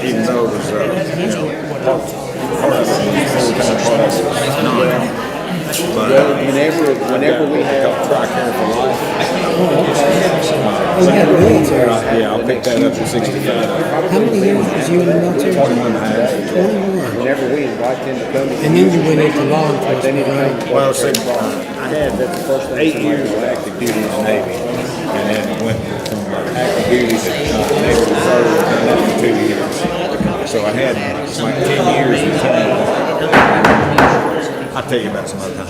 even though it was, part of it, full-time part of it. But whenever we have Tri-Care for life. Yeah, I'll pick that up at 65. How many years was you in the military? 21 and a half. 21. whenever we invite them to come, And then you went into law enforcement, right? Well, see, I had 8 years of active duty in the Navy, and then went from active duty to Navy Reserve, and that for 2 years. So I had like 10 years in total. I'll tell you about some other time.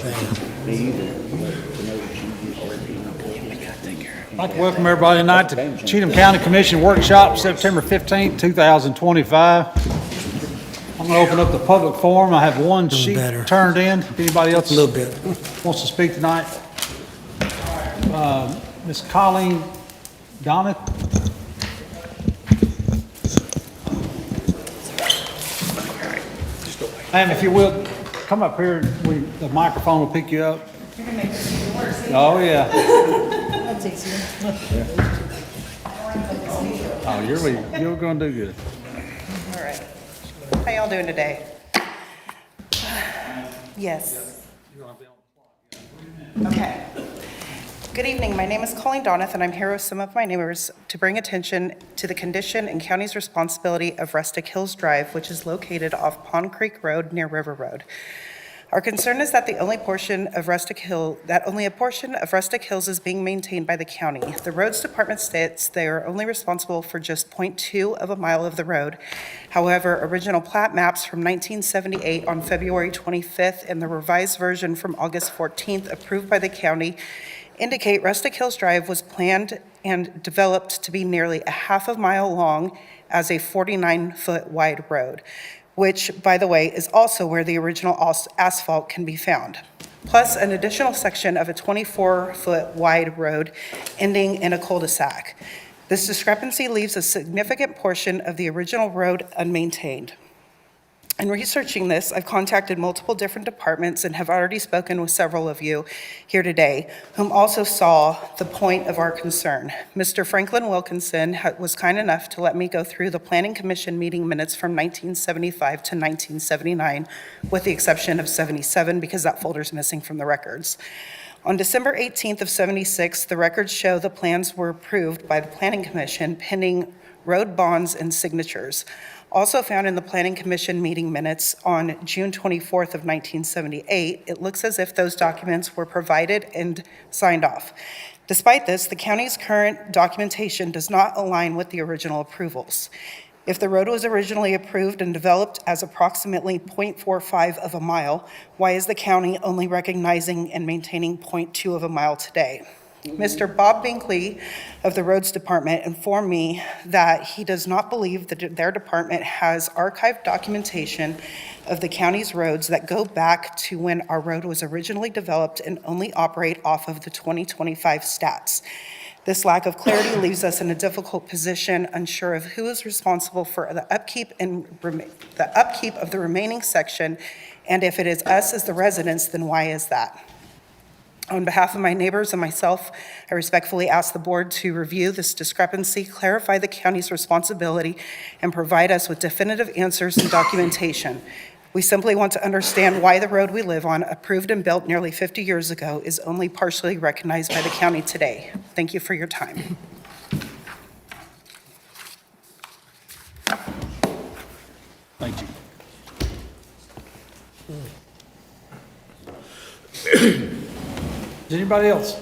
I'd like to welcome everybody tonight to Cheatham County Commission Workshop, September 15th, 2025. I'm going to open up the public forum. I have one sheet better. turned in. If anybody else A little bit. wants to speak tonight. Ms. Colleen Donath. Ma'am, if you will, come up here. The microphone will pick you up. You're gonna make this even worse. Oh, yeah. That's easier. Oh, you're going to do good. All right. How y'all doing today? Yes. Okay. Good evening. My name is Colleen Donath, and I'm here with some of my neighbors to bring attention to the condition and county's responsibility of Rustic Hills Drive, which is located off Pond Creek Road near River Road. Our concern is that only a portion of Rustic Hills is being maintained by the county. The roads department states they are only responsible for just 0.2 of a mile of the road. However, original plat maps from 1978 on February 25th and the revised version from August 14th approved by the county indicate Rustic Hills Drive was planned and developed to be nearly a half a mile long as a 49-foot wide road, which, by the way, is also where the original asphalt can be found, plus an additional section of a 24-foot wide road ending in a cul-de-sac. This discrepancy leaves a significant portion of the original road unmaintained. In researching this, I've contacted multiple different departments and have already spoken with several of you here today, whom also saw the point of our concern. Mr. Franklin Wilkinson was kind enough to let me go through the Planning Commission meeting minutes from 1975 to 1979, with the exception of 77, because that folder's missing from the records. On December 18th of 76, the records show the plans were approved by the Planning Commission pending road bonds and signatures. Also found in the Planning Commission meeting minutes on June 24th of 1978, it looks as if those documents were provided and signed off. Despite this, the county's current documentation does not align with the original approvals. If the road was originally approved and developed as approximately 0.45 of a mile, why is the county only recognizing and maintaining 0.2 of a mile today? Mr. Bob Binkley of the Roads Department informed me that he does not believe that their department has archived documentation of the county's roads that go back to when our road was originally developed and only operate off of the 2025 stats. This lack of clarity leaves us in a difficult position, unsure of who is responsible for the upkeep of the remaining section, and if it is us as the residents, then why is that? On behalf of my neighbors and myself, I respectfully ask the board to review this discrepancy, clarify the county's responsibility, and provide us with definitive answers and documentation. We simply want to understand why the road we live on, approved and built nearly 50 years ago, is only partially recognized by the county today. Thank you for your time. Thank you. Is anybody else?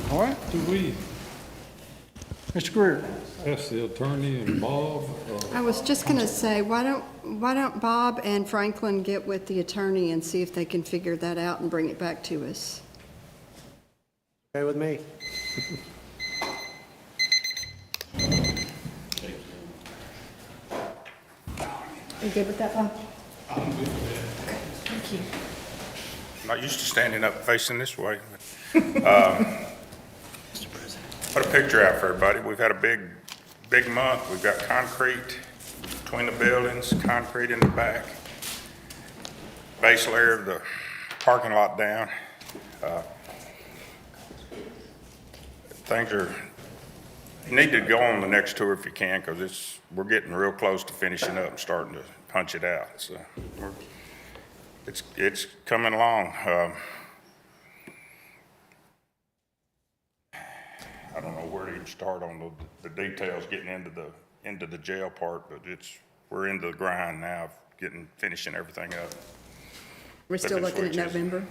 All right, Do we Mr. Greer. ask the attorney and Bob? I was just going to say, why don't Bob and Franklin get with the attorney and see if they can figure that out and bring it back to us? okay with me. Are you good with that, Bob? I'm not used to standing up facing this way. Put a picture out for everybody. We've had a big month. We've got concrete between the buildings, concrete in the back, base layer of the parking lot down. Things are You need to go on the next tour if you can, because we're getting real close to finishing up and starting to punch it out. So it's coming along. I don't know where to even start on the details, getting into the jail part, but we're into the grind now, of finishing everything up. We're still looking at November?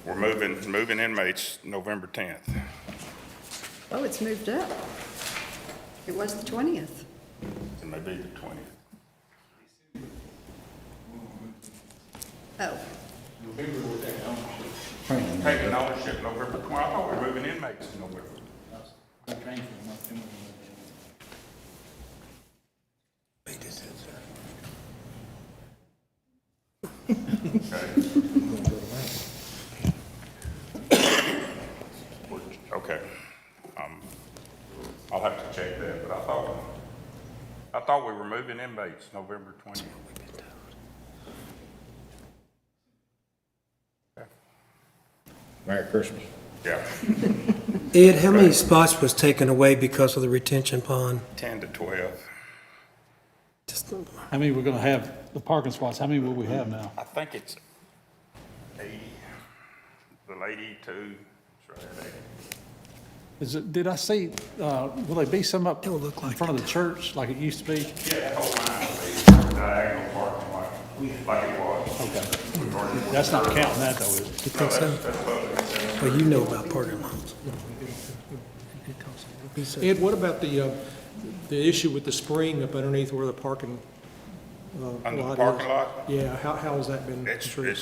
We're moving inmates November 10th. Oh, it's moved up. It was the 20th. It may be the 20th. Oh, Taking ownership November 20th. I thought we were moving inmates in November. Okay. I'll have to check that, but I thought we were moving inmates November 20th. Merry Christmas. Yeah, Ed, how many spots was taken away because of the retention pond? 10 to 12. Just How many we're gonna have, the parking spots, how many will we have now? I think it's 80. The lady, 2. It's right at 80. Did I see, will they be some up It'll look in like front of the church like it used to be? Yeah, that whole line will be diagonal parking like it was. Okay. That's not counting that though, is it? You think so? Well, you know about parking lots. Ed, what about the issue with the spring up underneath where the parking Under the lot parking is? lot? Yeah, how has that been treated?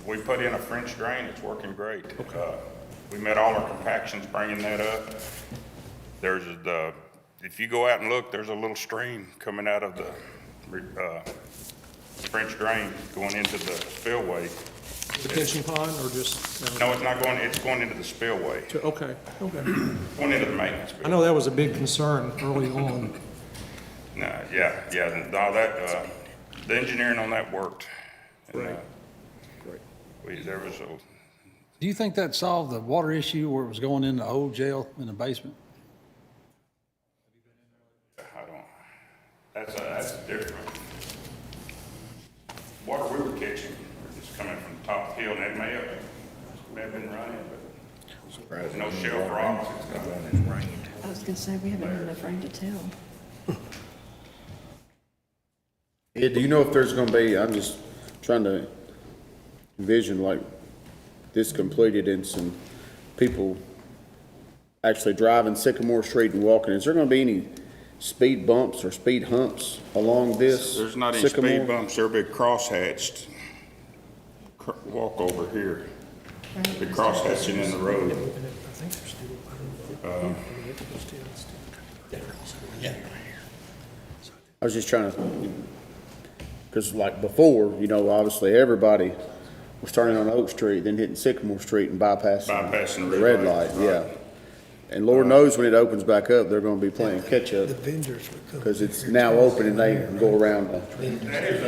We put in a French drain, it's working great. We met all our compactions bringing that up. If you go out and look, there's a little stream coming out of the French drain going into the spillway. Detention pond or just? No, it's going into the spillway, Okay. going into the maintenance. I know that was a big concern early on. No, no, the engineering on that worked. And, Right. there was Do you think that solved the water issue where it was going in the old jail in the basement? that's different. Water we were catching is coming from the top of the hill, and it may have been running, but there's no shelf rocks. I was gonna say, we haven't had enough rain to tell. Ed, do you know if there's gonna be, I'm just trying to envision like this completed and some people actually driving Sycamore Street and walking, is there gonna be any speed bumps or speed humps along this? There's not any Sycamore? speed bumps, they're big crosshatched. Walk over here, big crosshatching in the road. I was just trying to, because like before, you know, obviously everybody was turning on Oak Street, then hitting Sycamore Street and bypassing the red light, yeah. And Lord knows when it opens back up, they're gonna be playing catch up, The vendors would come. because it's now open and they can go around the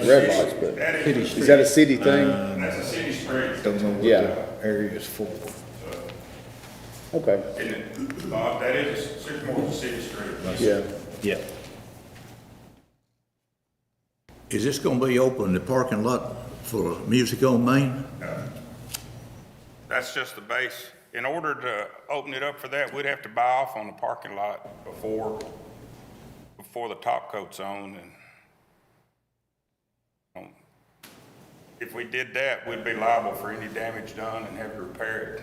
red lights, but is that a city thing? That's a city street. Don't know what Yeah. the area is for. Okay, Isn't it, Bob? That is, Sycamore's a city street. yeah. Yeah. Is this gonna be open, the parking lot for music on Main? That's just the base. In order to open it up for that, we'd have to buy off on the parking lot before the top coat's on, and if we did that, we'd be liable for any damage done and have to repair it.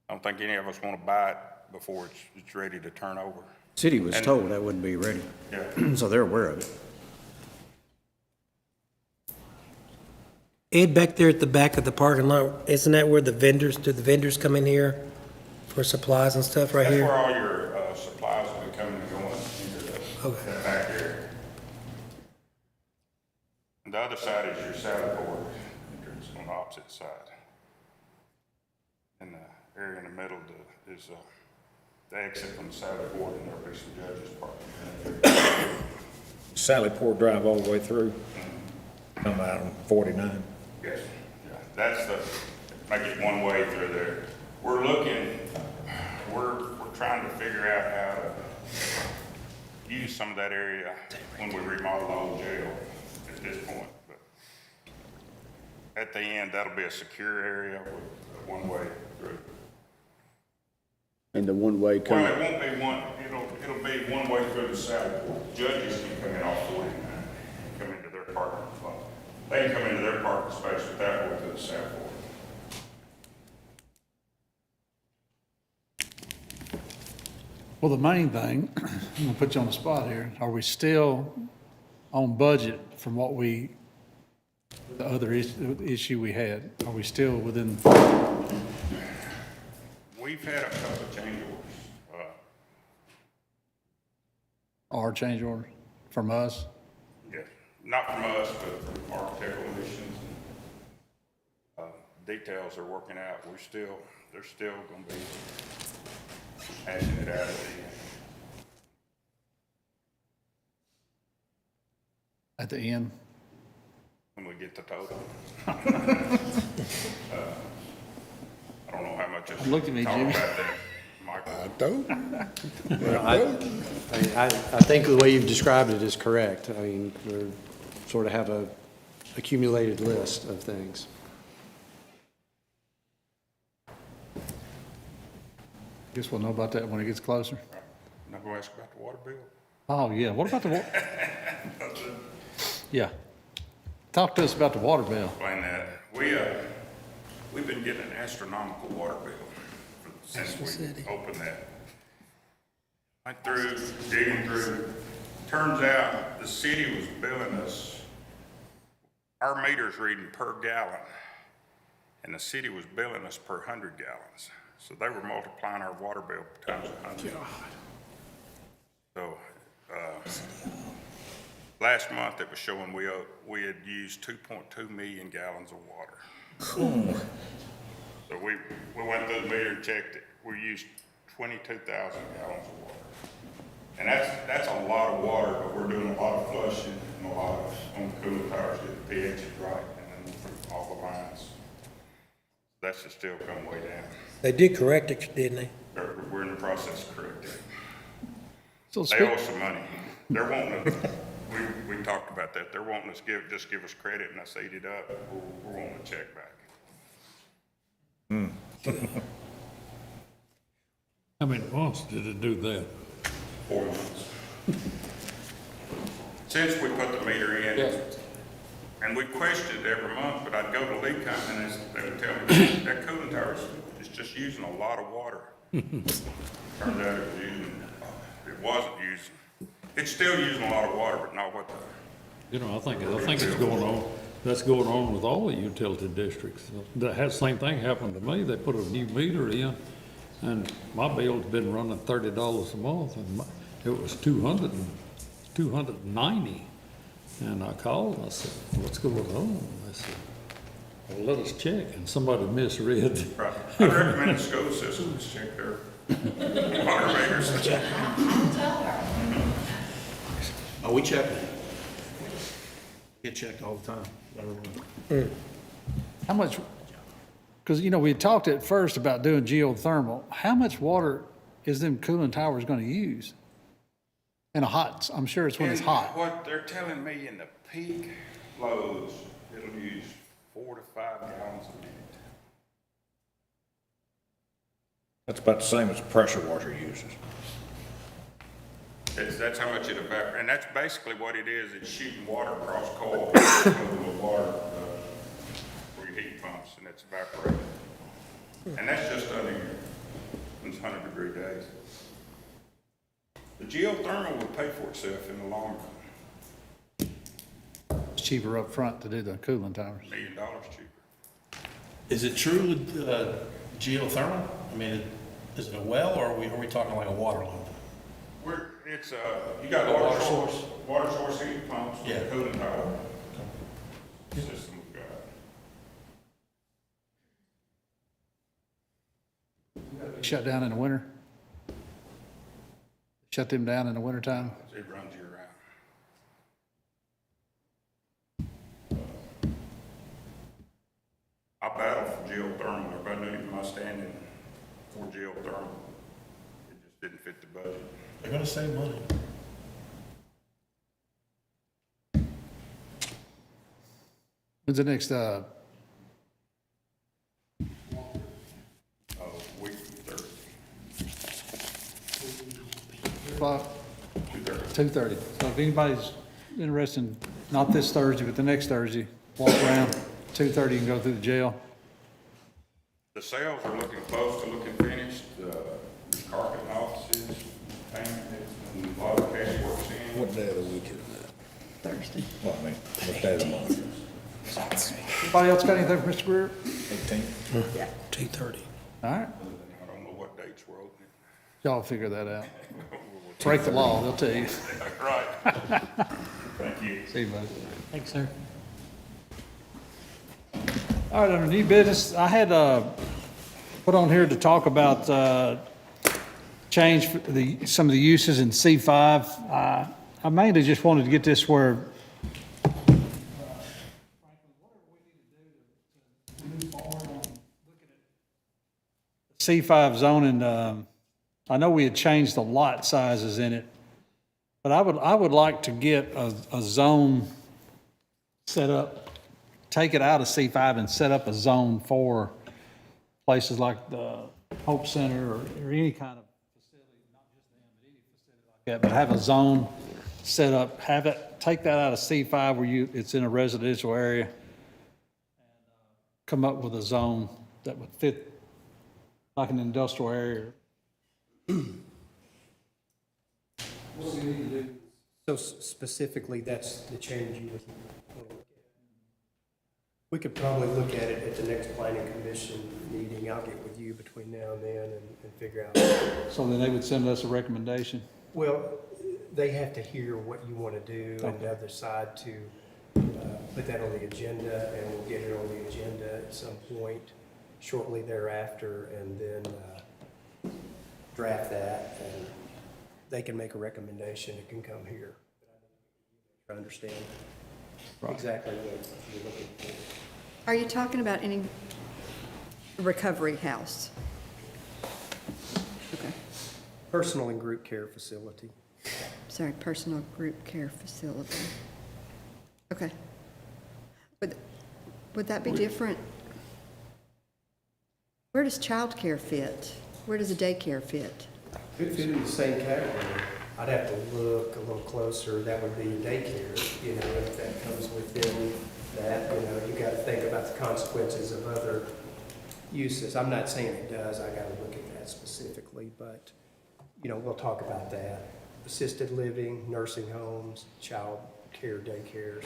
I don't think any of us want to buy it before it's ready to turn over. City was And- told that wouldn't be ready, Yeah. so they're aware of it. Ed, back there at the back of the parking lot, isn't that where do the vendors come in here for supplies and stuff right That's here? where all your supplies will be coming and going into that back area. And the other side is your salad board entrance on the opposite side. And the area in the middle is the exit from the salad board, and there'll be some judges parking. Sally Port Drive all the way through, come out on 49. Yes, yeah, that's make it one way through there. We're trying to figure out how to use some of that area when we remodel the old jail at this point. But at the end, that'll be a secure area with a one-way through. And the one-way Well, coming, it won't be one, it'll be one way through the south. Judges can come in off 49 and come into their parking lot. They can come into their parking space without going to the south ward. Well, the main thing, I'm gonna put you on the spot here, are we still on budget from what the other issue we had? Are we still within, We've had a couple of change orders. our change order from us? Yeah, not from us, but from architectural missions. Details are working out. They're still gonna be hashing it out at the end. At the end? When we get the total. I don't know how much it's. Look at me, talk Jimmy. about that, Michael. I think the way you've described it is correct. I mean, we sort of have a accumulated list of things. Guess we'll know about that when it gets closer. Now go ask about the water bill. Oh, yeah, what about the yeah. Talk to us about the water bill. Explain that. We've been getting an astronomical water bill since we opened that. Went through, digging through. Turns out the city was billing us, our meter's reading per gallon, and the city was billing us per 100 gallons. So they were multiplying our water bill times 100. So, last month it was showing we had used 2.2 million gallons of water. So we went through the meter and checked it. We used 22,000 gallons of water. And that's a lot of water, but we're doing a lot of flushing and a lot of on the cooling towers, get the pH is right, and then all the lines. That should still come way down. They did correct it, didn't they? We're in the process of correcting it. So They owe us some money. They're wanting us, we talked about that. They're wanting us just give us credit and us eat it up. We're wanting a check back. How many months did it do that? 4 months. Since we put the meter in, and we questioned it every month, but I'd go to leak company and they would tell me that cooling tower is just using a lot of water. Turned out it wasn't using. It's still using a lot of water, but not what the. You know, I think it's going on, that's going on with all the utility districts. The same thing happened to me. They put a new meter in, and my bill's been running $30 a month, and it was 290. And I called and I said, what's going on? They said, well, let us check. And somebody misread. Right. I recommend the school systems check their water meters. Oh, we check it. Get checked all the time. How much, because, you know, we had talked at first about doing geothermal. How much water is them cooling towers going to use? In a hot, I'm sure it's when it's And hot. what they're telling me in the peak loads, it'll use 4 to 5 gallons a minute. That's about the same as a pressure washer uses. That's how much it evaporates, and that's basically what it is. It's shooting water across coil, with water for your heat pumps, and it's evaporating. And that's just under here. It's 100-degree days. The geothermal would pay for itself in the long run. It's cheaper up front to do the cooling towers. $1 million cheaper. Is it truly geothermal? I mean, is it a well, or are we talking like a water loop? You got water source heat pumps, with a cooling tower. System we've got. Shut down in the winter? Shut them down in the wintertime? It runs year round. I battle for geothermal. Everybody knows my standing for geothermal. Didn't fit the budget. They're gonna save money. When's the next, Oh, week Thursday. o'clock? 2:30. So if anybody's interested, in not this Thursday, but the next Thursday, walk around 2:30 and go through the jail. The sales are looking close to looking finished, carpet offices, painted, and a lot of casework's in. What day of the week is that? Thursday. Well, I mean, what day of the month? Anybody else got anything for Mr. Greer? 18th? Yeah. 2:30. All right, I don't know what dates we're opening. y'all figure that out. Break the law, they'll tell you. Right. Thank you. See you, buddy. Thanks, sir. All right, under new business, I had put on here to talk about change for some of the uses in C5. I mainly just wanted to get this where C5 zoning. I know we had changed the lot sizes in it, but I would like to get a zone set up, take it out of C5 and set up a zone for places like the Hope Center or any kind of facility, not just them, but any facility like that, but have a zone set up, have it, take that out of C5 where it's in a residential area, and come up with a zone that would fit like an industrial area. What do we need to do? So specifically, that's the change you would want to look at. We could probably look at it at the next planning commission meeting. I'll get with you between now and then and figure out. So then they would send us a recommendation? Well, they have to hear what you want to do and the other side to put that on the agenda, and we'll get it on the agenda at some point shortly thereafter, and then draft that, and they can make a recommendation. It can come here. I understand exactly what you're looking for. Are you talking about any recovery house? Okay, Personal and group care facility. sorry, personal group care facility. Okay. Would that be different? Where does childcare fit? Where does a daycare fit? Could fit in the same category. I'd have to look a little closer. That would be daycare, you know, if that comes within that, you know, you gotta think about the consequences of other uses. I'm not saying it does, I gotta look at that specifically, but, you know, we'll talk about that. Assisted living, nursing homes, child care daycares.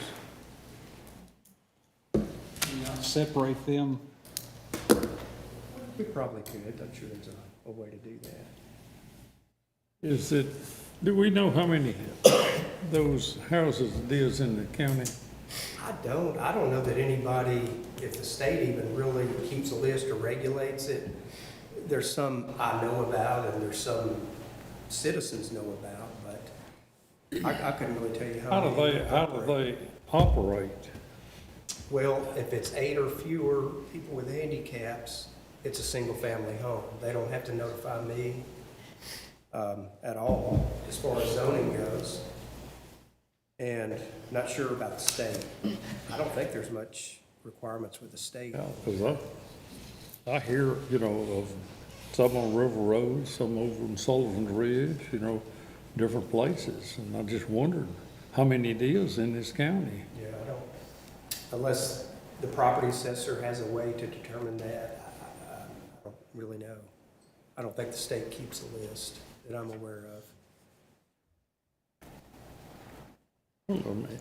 Separate them? We probably could. I'm sure there's a way to do that. Is it, do we know how many those houses it is in the county? I don't know that anybody, if the state even really keeps a list or regulates it. There's some I know about and there's some citizens know about, but I couldn't really tell you how many. How do they operate? Well, if it's 8 or fewer people with handicaps, it's a single-family home. They don't have to notify me at all as far as zoning goes. And not sure about the state. I don't think there's much requirements with the state. Because I hear, you know, of some on River Road, some over in Sullivan Ridge, you know, different places. And I just wondered how many it is in this county. Yeah, I don't, unless the property assessor has a way to determine that, I don't really know. I don't think the state keeps a list that I'm aware of. Well, I mean,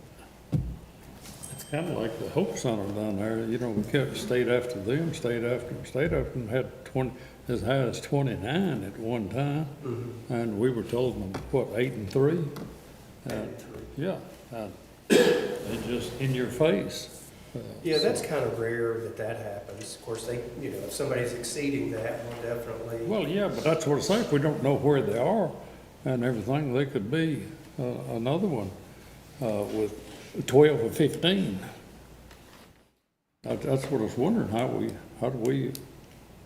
it's kind of like the Hope Center down there, you know, we kept, stayed after them, stayed after them, had 20, as high as 29 at one time. Mm-hmm. And we were told them, what, 8 and 3? Yeah, they just in your face. Yeah, that's kind of rare that happens. Of course, they, you know, if somebody's exceeding that, we'll definitely. Well, yeah, but that's what it's like, we don't know where they are and everything, they could be another one with 12 or 15. That's what I was wondering, how do we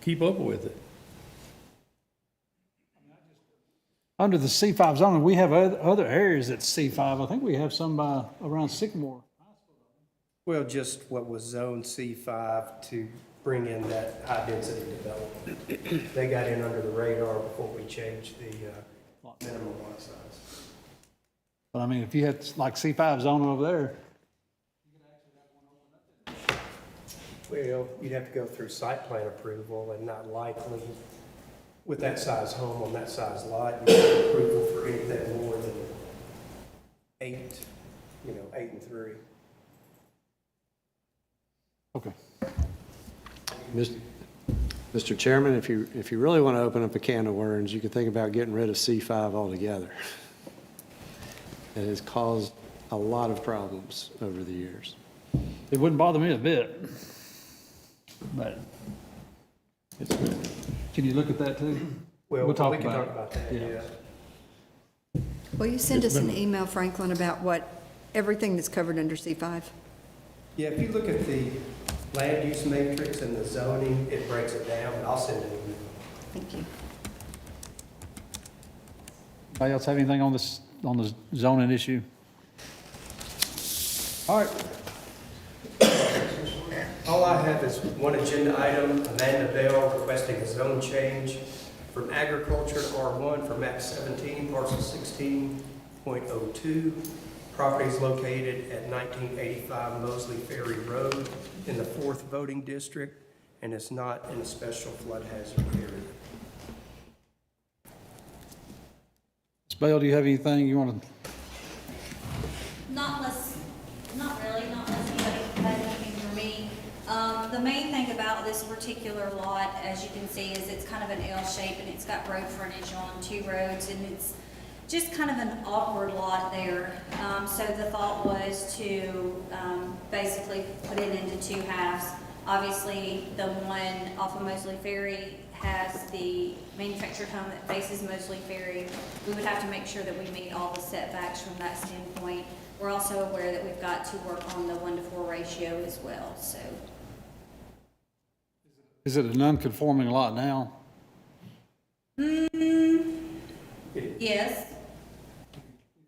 keep up with it? Under the C5 zoning, we have other areas that's C5. I think we have some by around Sycamore. Well, just what was Zone C5 to bring in that high-density development. They got in under the radar before we changed the minimum lot size. But I mean, if you had like C5 zoning over there, Well, you'd have to go through site plan approval, and not likely, with that size home on that size lot, you get approval for anything more than 8, 8 and 3. okay. Mr. Chairman, if you really want to open up a can of worms, you could think about getting rid of C5 altogether. It has caused a lot of problems over the years. It wouldn't bother me a bit. But can you look at that too? Well, We'll talk we can about talk it. about that, Yeah. yeah. Will you send us an email, Franklin, about everything that's covered under C5? Yeah, if you look at the land use matrix and the zoning, it breaks it down, but I'll send it to you. Thank you. Anybody else have anything on the zoning issue? All right. All I have is one agenda item, Amanda Bell requesting a zone change from agriculture to R1 for map 17, parcel 16.02. Property is located at 1985 Mosley Ferry Road in the 4th voting district and is not in a special flood hazard area. Ms. Bell, do you have anything you want to? Not really, not unless anybody has anything for me. The main thing about this particular lot, as you can see, is it's kind of an L shape and it's got road frontage on 2 roads, and it's just kind of an awkward lot there. So the thought was to basically put it into 2 halves. Obviously, the one off of Mosley Ferry has the manufactured home that faces Mosley Ferry. We would have to make sure that we meet all the setbacks from that standpoint. We're also aware that we've got to work on the 1-to-4 ratio as well, so. Is it a non-conforming lot now? Yes.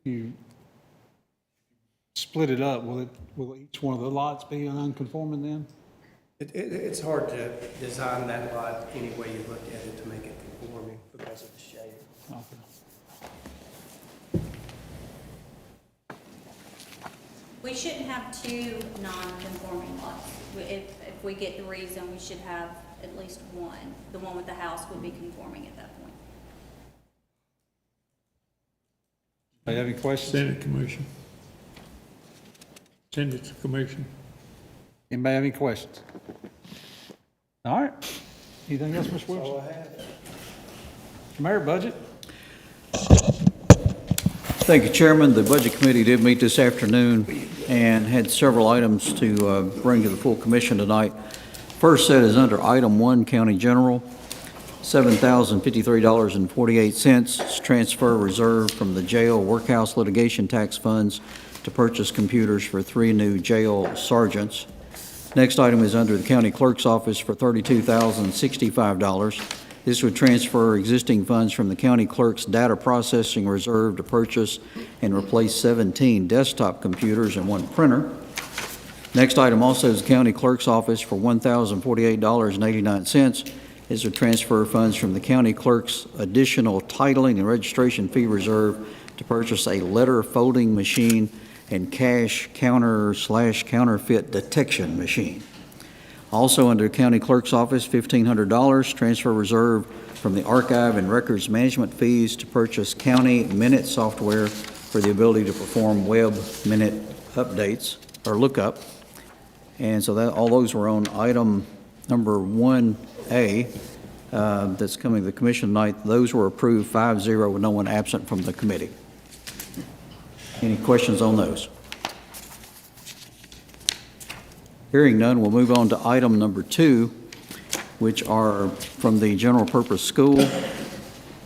You split it up, will each one of the lots be non-conforming then? It's hard to design that lot any way you look at it to make it conforming because of the shape. Okay. We shouldn't have 2 non-conforming lots. If we get the rezone, we should have at least one. The one with the house would be conforming at that point. Do you have any questions? Send it, commission. Send it to commission. Anybody have any questions? All right. Anything else, Mr. Wilson? All I have. Mayor, budget? Thank you, Chairman. The Budget Committee did meet this afternoon and had several items to bring to the full commission tonight. First set is under Item 1, County General, $7,053.48. Transfer reserve from the jail workhouse litigation tax funds to purchase computers for 3 new jail sergeants. Next item is under the county clerk's office for $32,065. This would transfer existing funds from the county clerk's data processing reserve to purchase and replace 17 desktop computers and 1 printer. Next item also is the county clerk's office for $1,048.89. This would transfer funds from the county clerk's additional titling and registration fee reserve to purchase a letter folding machine and cash counter/counterfeit detection machine. Also under county clerk's office, $1,500 transfer reserve from the archive and records management fees to purchase county minute software for the ability to perform web minute updates or lookup. And so that all those were on item number 1A that's coming to the commission tonight. Those were approved 5-0 with no one absent from the committee. Any questions on those? Hearing none, we'll move on to item number 2, which are from the general purpose school.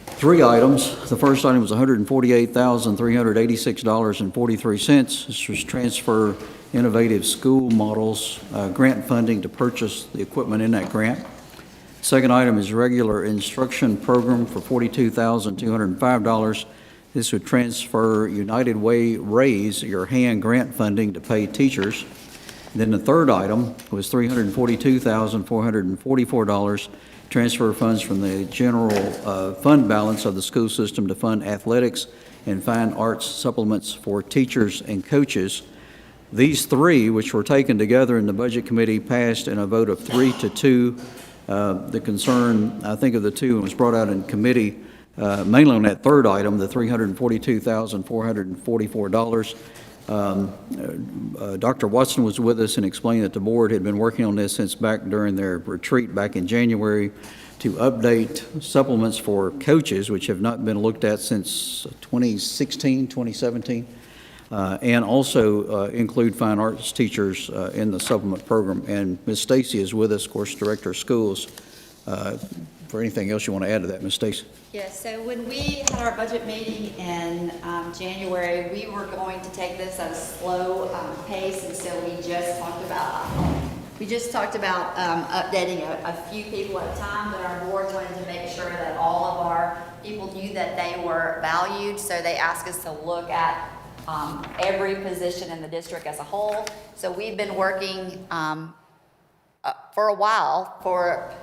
3 items. The first item was $148,386.43. This was transfer innovative school models grant funding to purchase the equipment in that grant. Second item is regular instruction program for $42,205. This would transfer United Way Raise Your Hand grant funding to pay teachers. Then the third item was $342,444, transfer funds from the general fund balance of the school system to fund athletics and fine arts supplements for teachers and coaches. These three, which were taken together in the Budget Committee, passed in a vote of 3-2. The concern, I think, of the two was brought out in committee, mainly on that third item, the $342,444. Dr. Watson was with us and explained that the board had been working on this since back during their retreat back in January to update supplements for coaches, which have not been looked at since 2016, 2017, and also include fine arts teachers in the supplement program. And Ms. Stacy is with us, of course, Director of Schools. For anything else you want to add to that, Ms. Stacy? Yes, so when we had our budget meeting in January, we were going to take this at a slow pace, and so we just talked about updating a few people at a time, but our board wanted to make sure that all of our people knew that they were valued, so they asked us to look at every position in the district as a whole. So we've been working for a while, for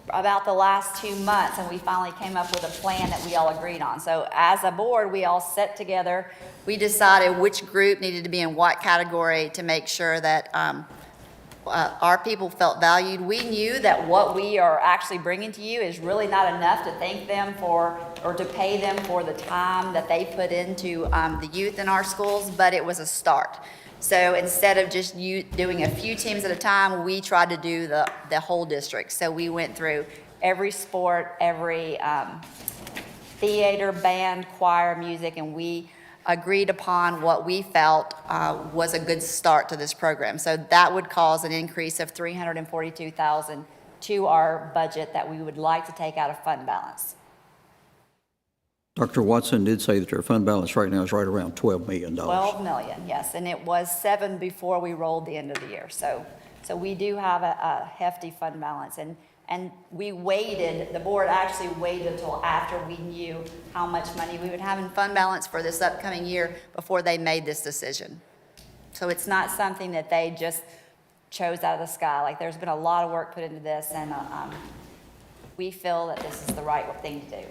about the last 2 months, and we finally came up with a plan that we all agreed on. So as a board, we all sat together. We decided which group needed to be in what category to make sure that our people felt valued. We knew that what we are actually bringing to you is really not enough to thank them for, or to pay them for the time that they put into the youth in our schools, but it was a start. So instead of just doing a few teams at a time, we tried to do the whole district. So we went through every sport, every theater, band, choir, music, and we agreed upon what we felt was a good start to this program. So that would cause an increase of $342,000 to our budget that we would like to take out of fund balance. Dr. Watson did say that their fund balance right now is right around $12 million. 12 million, yes, and it was 7 before we rolled the end of the year. So we do have a hefty fund balance, and we waited, the board actually waited until after we knew how much money we would have in fund balance for this upcoming year before they made this decision. So it's not something that they just chose out of the sky. Like, there's been a lot of work put into this, and we feel that this is the right thing to do.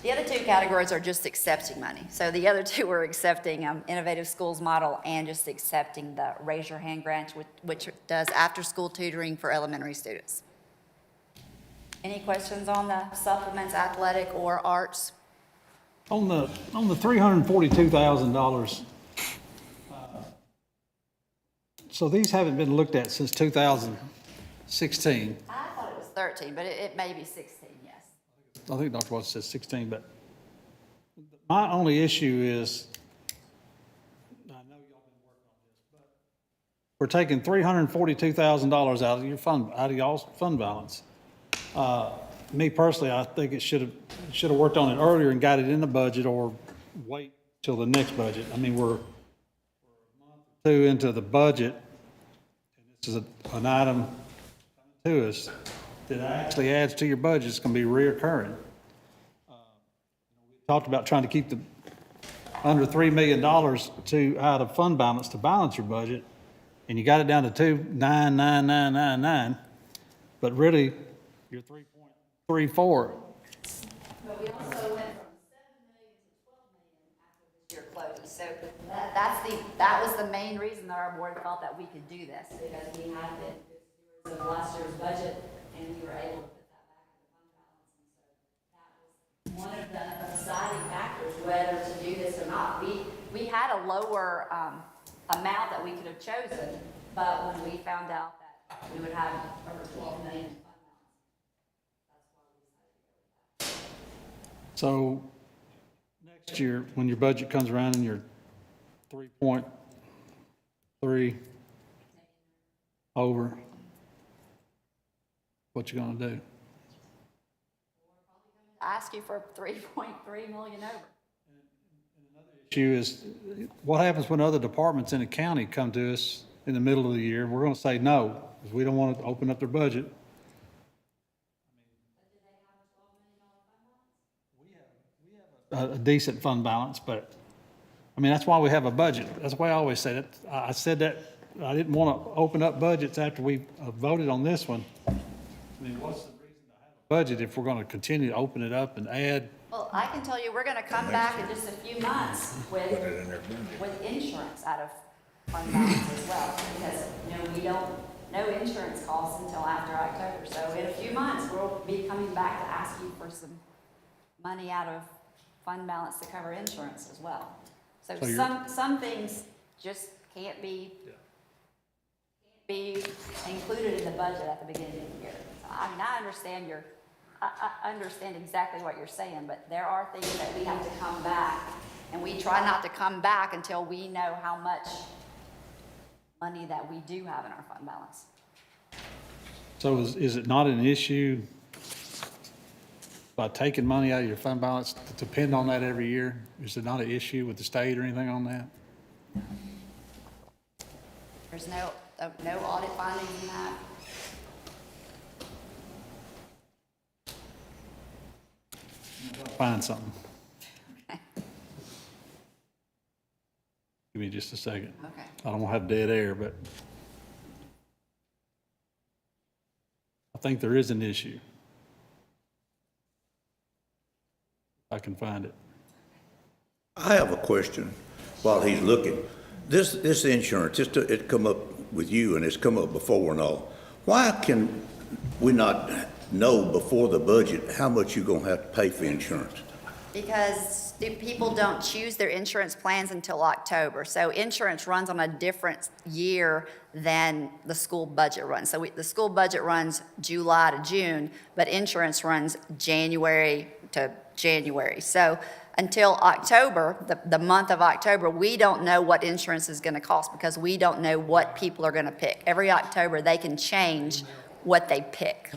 The other two categories are just accepting money. So the other two were accepting Innovative Schools Model and just accepting the Raise Your Hand grant, which does after-school tutoring for elementary students. Any questions on the supplements, athletic or arts? On the $342,000, so these haven't been looked at since 2016. I thought it was 13, but it may be 16, yes. I think Dr. Watson says 16, but my only issue is, I know y'all been working on this, but we're taking $342,000 out of y'all's fund balance. Me personally, I think it should have worked on it earlier and got it in the budget, or wait till the next budget. I mean, we're a month or two into the budget, and this is an item to us that actually adds to your budget. It's going to be reoccurring. We talked about trying to keep the under $3 million out of fund balance to balance your budget, and you got it down to 2,99999, but really you're 3.34. But we also went from 7 million to 12 million after this year closed. So that was the main reason that our board felt that we could do this, because we had been good stewards of last year's budget, and we were able to put that back in the fund balance. And so that was one of the deciding factors whether to do this or not. We had a lower amount that we could have chosen, but when we found out that we would have over 12 million in fund balance, that's why we decided to go with that. So next year, when your budget comes around and you're 3.3 over, what you gonna do? Ask you for 3.3 million over. Issue is, what happens when other departments in the county come to us in the middle of the year, we're gonna say no, because we don't want to open up their budget. A decent fund balance, but, I mean, that's why we have a budget. That's why I always say that. I said that, I didn't want to open up budgets after we voted on this one. I mean, what's the reason to have a budget if we're going to continue to open it up and add? Well, I can tell you, we're gonna come back in just a few months with insurance out of fund balance as well, because, we don't know insurance costs until after October. So in a few months, we'll be coming back to ask you for some money out of fund balance to cover insurance as well. So some things just can't be included in the budget at the beginning of the year. So, I mean, I understand exactly what you're saying, but there are things that we have to come back, and we try not to come back until we know how much money that we do have in our fund balance. So is it not an issue by taking money out of your fund balance to depend on that every year? Is it not an issue with the state or anything on that? There's no audit findings in that. Find something. Give me just a second. Okay. I don't want to have dead air, but I think there is an issue. I can find it. I have a question while he's looking. This insurance, it come up with you and it's come up before and all. Why can we not know before the budget how much you're gonna have to pay for insurance? Because people don't choose their insurance plans until October. So insurance runs on a different year than the school budget runs. So the school budget runs July to June, but insurance runs January to January. So until October, the month of October, we don't know what insurance is going to cost because we don't know what people are going to pick. Every October, they can change what they pick.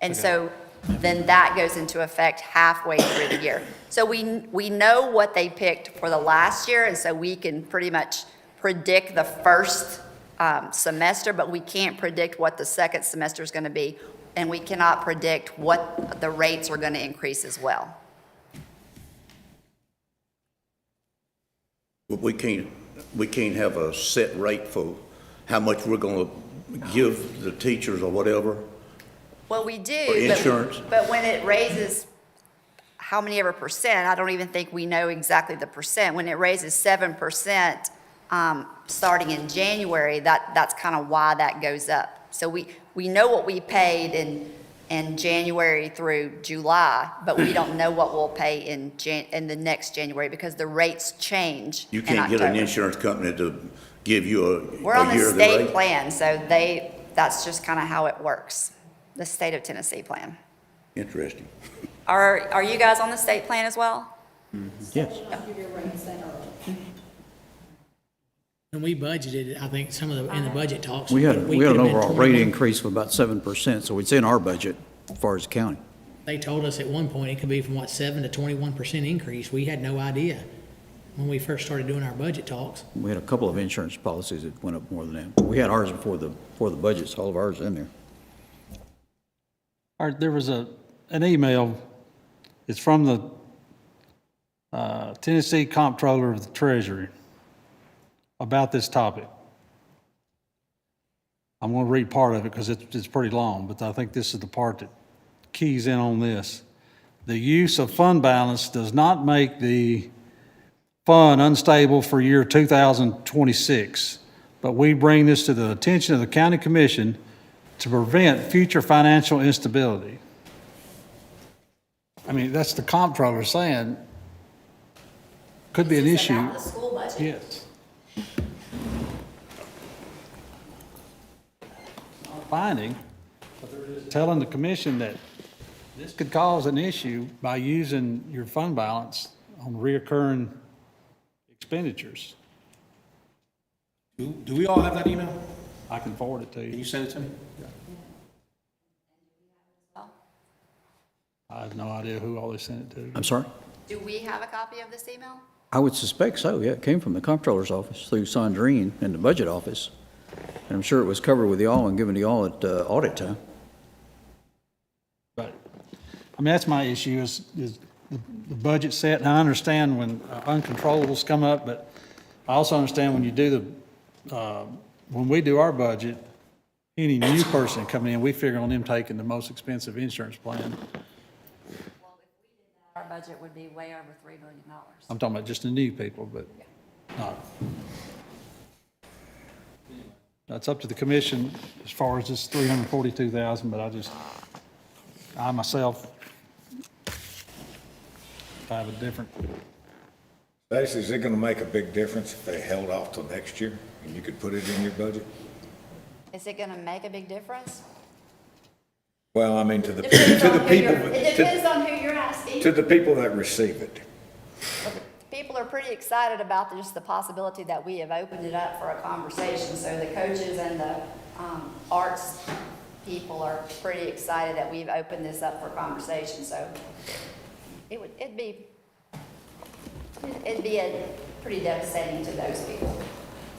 And so then that goes into effect halfway through the year. So we know what they picked for the last year, and so we can pretty much predict the first semester, but we can't predict what the second semester is going to be, and we cannot predict what the rates are going to increase as well. We can't have a set rate for how much we're gonna give the teachers or whatever. Well, we do. For insurance? But when it raises how many ever percent, I don't even think we know exactly the percent. When it raises 7%, starting in January, that's kind of why that goes up. So we know what we paid in January through July, but we don't know what we'll pay in the next January because the rates change You in can't get an October. insurance company to give you a We're on year the of the state rate? plan, so that's just kind of how it works, the state of Tennessee plan. Interesting. Are you guys on the state plan as well? Yes. When we budgeted, I think some of the, in the budget talks. We had an could've been overall rate 21. increase of about 7%, so it's in our budget as far as the county. They told us at one point it could be from 7 to 21% increase. We had no idea when we first started doing our budget talks. We had a couple of insurance policies that went up more than that. We had ours before the budgets, all of ours in there. All right, there was an email, it's from the Tennessee Comptroller of the Treasury about this topic. I'm going to read part of it because it's pretty long, but I think this is the part that keys in on this. The use of fund balance does not make the fund unstable for year 2026, but we bring this to the attention of the county commission to prevent future financial instability. I mean, that's the comptroller saying, could be an This is issue. about the school budget. Yes. Finding, but they're just telling the commission that this could cause an issue by using your fund balance on reoccurring expenditures. Do we all have that email? I can forward it to Can you. you send it to me? I have no idea who all they sent it to. I'm sorry? Do we have a copy of this email? I would suspect so, yeah. It came from the comptroller's office through Sandrine in the budget office. And I'm sure it was covered with y'all and given to y'all at audit time. But, I mean, that's my issue is the budget set, and I understand when uncontrollables come up, but I also understand when you do when we do our budget, any new person coming in, we figure on them taking the most expensive insurance plan. Our budget would be way over $3 billion. I'm talking about just the new people, but not. That's up to the commission as far as this 342,000, but I myself have a different. Stacy, is it gonna make a big difference if they held off till next year and you could put it in your budget? Is it gonna make a big difference? Well, I mean, to the Depends people, on who it depends on who you're asking. to the people that receive it. People are pretty excited about just the possibility that we have opened it up for a conversation. So the coaches and the arts people are pretty excited that we've opened this up for conversation. So it'd be pretty devastating to those people.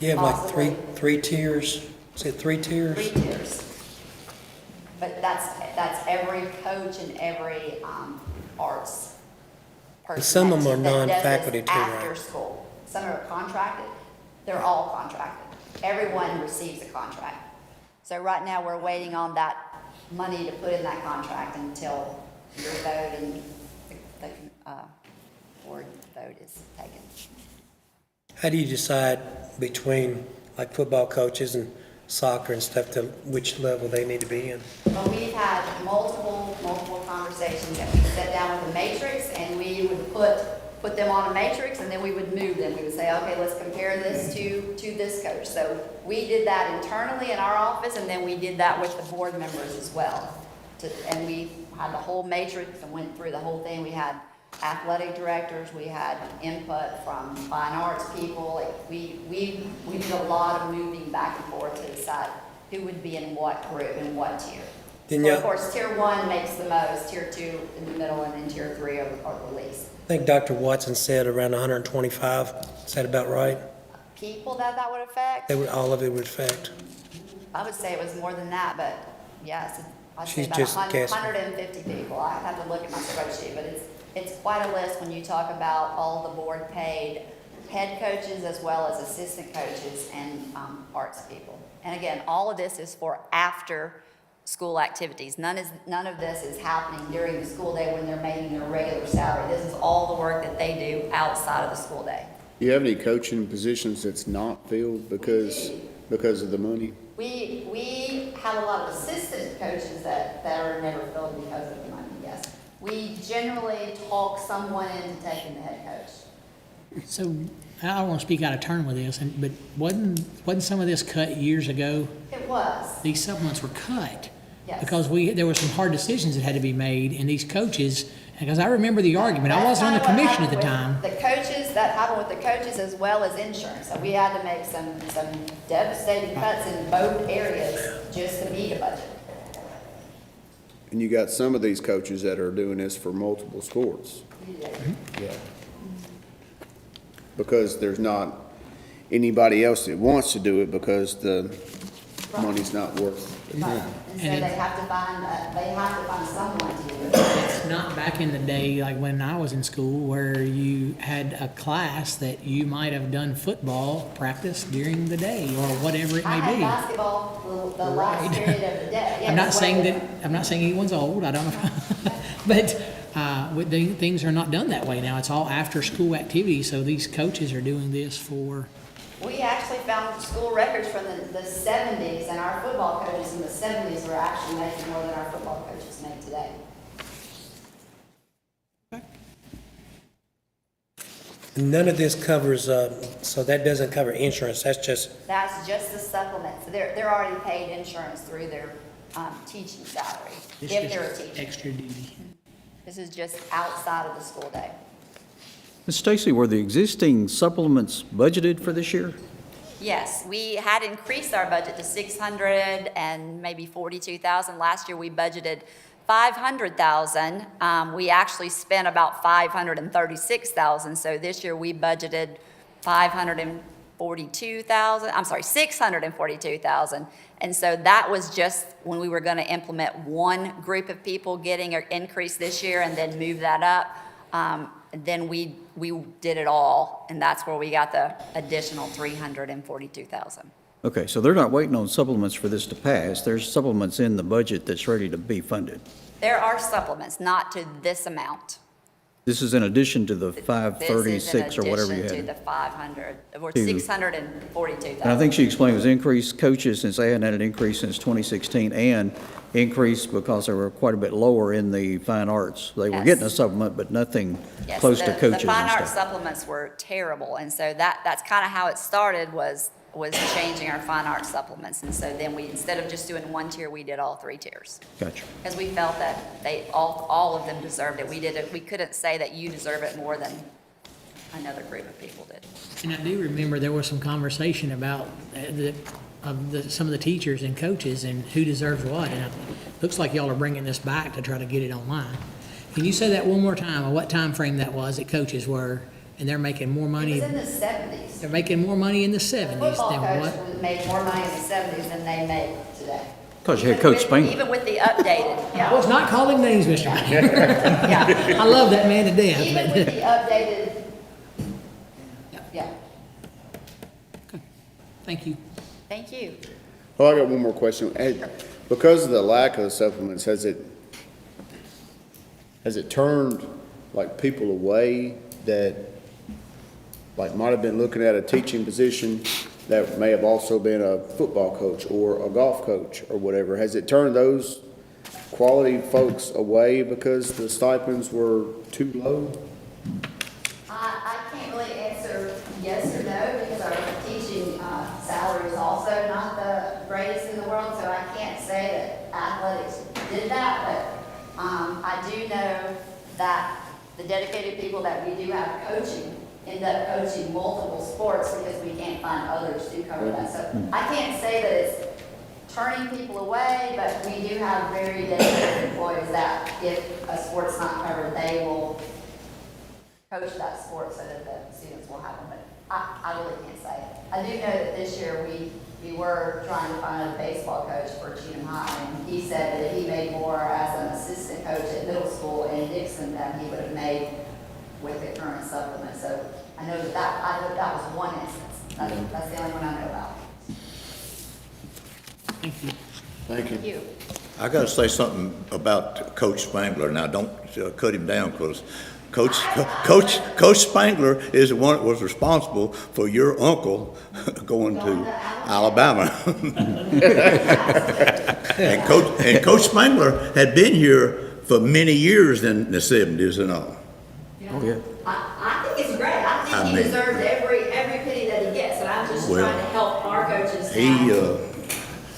You have like Possibly. three tiers, is it 3 tiers? 3 tiers. But that's every coach and every arts person. Some of them are that does this non-faculty too, right? After school. Some are contracted. They're all contracted. Everyone receives a contract. So right now, we're waiting on that money to put in that contract until your vote and the board vote is taken. How do you decide between like football coaches and soccer and stuff to which level they need to be in? Well, we've had multiple conversations, and we sat down with a matrix, and we would put them on a matrix, and then we would move them. We would say, okay, let's compare this to this coach. So we did that internally in our office, and then we did that with the board members as well. And we had the whole matrix and went through the whole thing. We had athletic directors, we had input from fine arts people. Like we did a lot of moving back and forth to decide who would be in what group and what tier. So of course, tier 1 makes the most, tier 2 in the middle, and then tier 3 are the least. I think Dr. Watson said around 125. Is that about right? People that would affect? All of it would affect. I would say it was more than that, but yes, I'd say She's about just 100, guessing. 150 people. I have to look at my spreadsheet, but it's quite a list when you talk about all the board paid head coaches as well as assistant coaches and arts people. And again, all of this is for after school activities. None of this is happening during the school day when they're making their regular salary. This is all the work that they do outside of the school day. Do you have any coaching positions that's not filled because of the money? We have a lot of assistant coaches that are never filled because of the money, yes. We generally talk someone into taking the head coach. So, I don't want to speak out of turn with this, but wasn't some of this cut years ago? It was. These supplements were cut. Yes. Because there were some hard decisions that had to be made, and these coaches, because I remember the argument, I wasn't on the commission at the time. The coaches, that happened with the coaches as well as insurance. So we had to make some devastating cuts in both areas just to meet a budget. And you got some of these coaches that are doing this for multiple sports. Yeah. Because there's not anybody else that wants to do it because the money's not worth it. Right. And so they have to find someone to do it. It's not back in the day, like when I was in school, where you had a class that you might have done football practice during the day or whatever it may I had be. basketball the last period of the day. I'm not saying anyone's old, I don't know. But things are not done that way now. It's all after school activities, so these coaches are doing this for. We actually found school records from the 70s, and our football coaches in the 70s were actually making more than our football coaches make today. None of this covers, so that doesn't cover insurance, that's just, That's just the supplement. So they're already paid insurance through their teaching salary, if they're a teacher. Extra duty. This is just outside of the school day. Ms. Stacy, were the existing supplements budgeted for this year? Yes, we had increased our budget to 600 and maybe 42,000. Last year we budgeted 500,000. We actually spent about 536,000. So this year we budgeted 642,000. And so that was just when we were going to implement one group of people getting an increase this year and then move that up. Then we did it all, and that's where we got the additional 342,000. Okay, so they're not waiting on supplements for this to pass. There's supplements in the budget that's ready to be funded. There are supplements, not to this amount. This is in addition to the 536 or whatever you This is in had. addition to the 500, or To- 642,000. And I think she explained it was increased coaches, since they hadn't had an increase since 2016, and increased because they were quite a bit lower in the fine arts. They were Yes. getting a supplement, but nothing Yes, close to coaches The fine and arts stuff. supplements were terrible, and so that's kind of how it started, was changing our fine arts supplements. And so then we, instead of just doing one tier, we did all 3 tiers. Gotcha. Because we felt that all of them deserved it. We couldn't say that you deserve it more than another group of people did. And I do remember there was some conversation about some of the teachers and coaches and who deserves what. And it looks like y'all are bringing this back to try to get it online. Can you say that one more time, or what time frame that was that coaches were, and they're making more money? It was in the 70s. They're making more money in the The 70s football than coach what? made more money in the 70s than they make today. Because you had Coach Spangler. Even with the updated, I was not calling names, Mr. Mayor. Yeah. I love that man to death. Even but- with the updated, yeah. Thank you. Thank you. Well, I got one more question. Because of the lack of supplements, has it turned like people away that like might have been looking at a teaching position that may have also been a football coach or a golf coach or whatever? Has it turned those quality folks away because the stipends were too low? I can't really answer yes or no, because our teaching salary is also not the greatest in the world, so I can't say that athletics did that, but I do know that the dedicated people that we do have coaching end up coaching multiple sports because we can't find others to cover that. So I can't say that it's turning people away, but we do have very dedicated employees that if a sport's not covered, they will coach that sport so that the students will have them. But I really can't say. I do know that this year we were trying to find a baseball coach for Cheatham High, and he said that if he made more as an assistant coach at middle school in Dixon than he would have made with the current supplement. So I know that was one instance. That's the only one I know about. Thank you. Thank you. Thank you. I got to say something about Coach Spangler. Now, don't cut him down, because Coach Spangler is the one that was responsible for your uncle going to Alabama. and Coach Spangler had been here for many years in the 70s and all. Oh, yeah. I think it's great. I think I he mean- deserves every penny that he gets, and I'm just Well, trying to help our coaches He, now.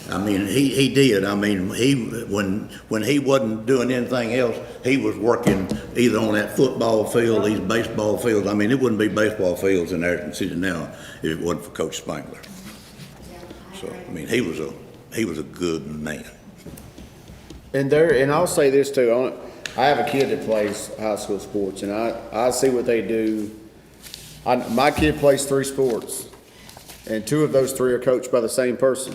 he did. I mean, when he wasn't doing anything else, he was working either on that football field, these baseball fields. I mean, it wouldn't be baseball fields in Ayrton City now if it wasn't for Coach Spangler. So, I mean, he was a good man. And I'll say this too, I have a kid that plays high school sports, and I see what they do. My kid plays 3 sports, and 2 of those 3 are coached by the same person.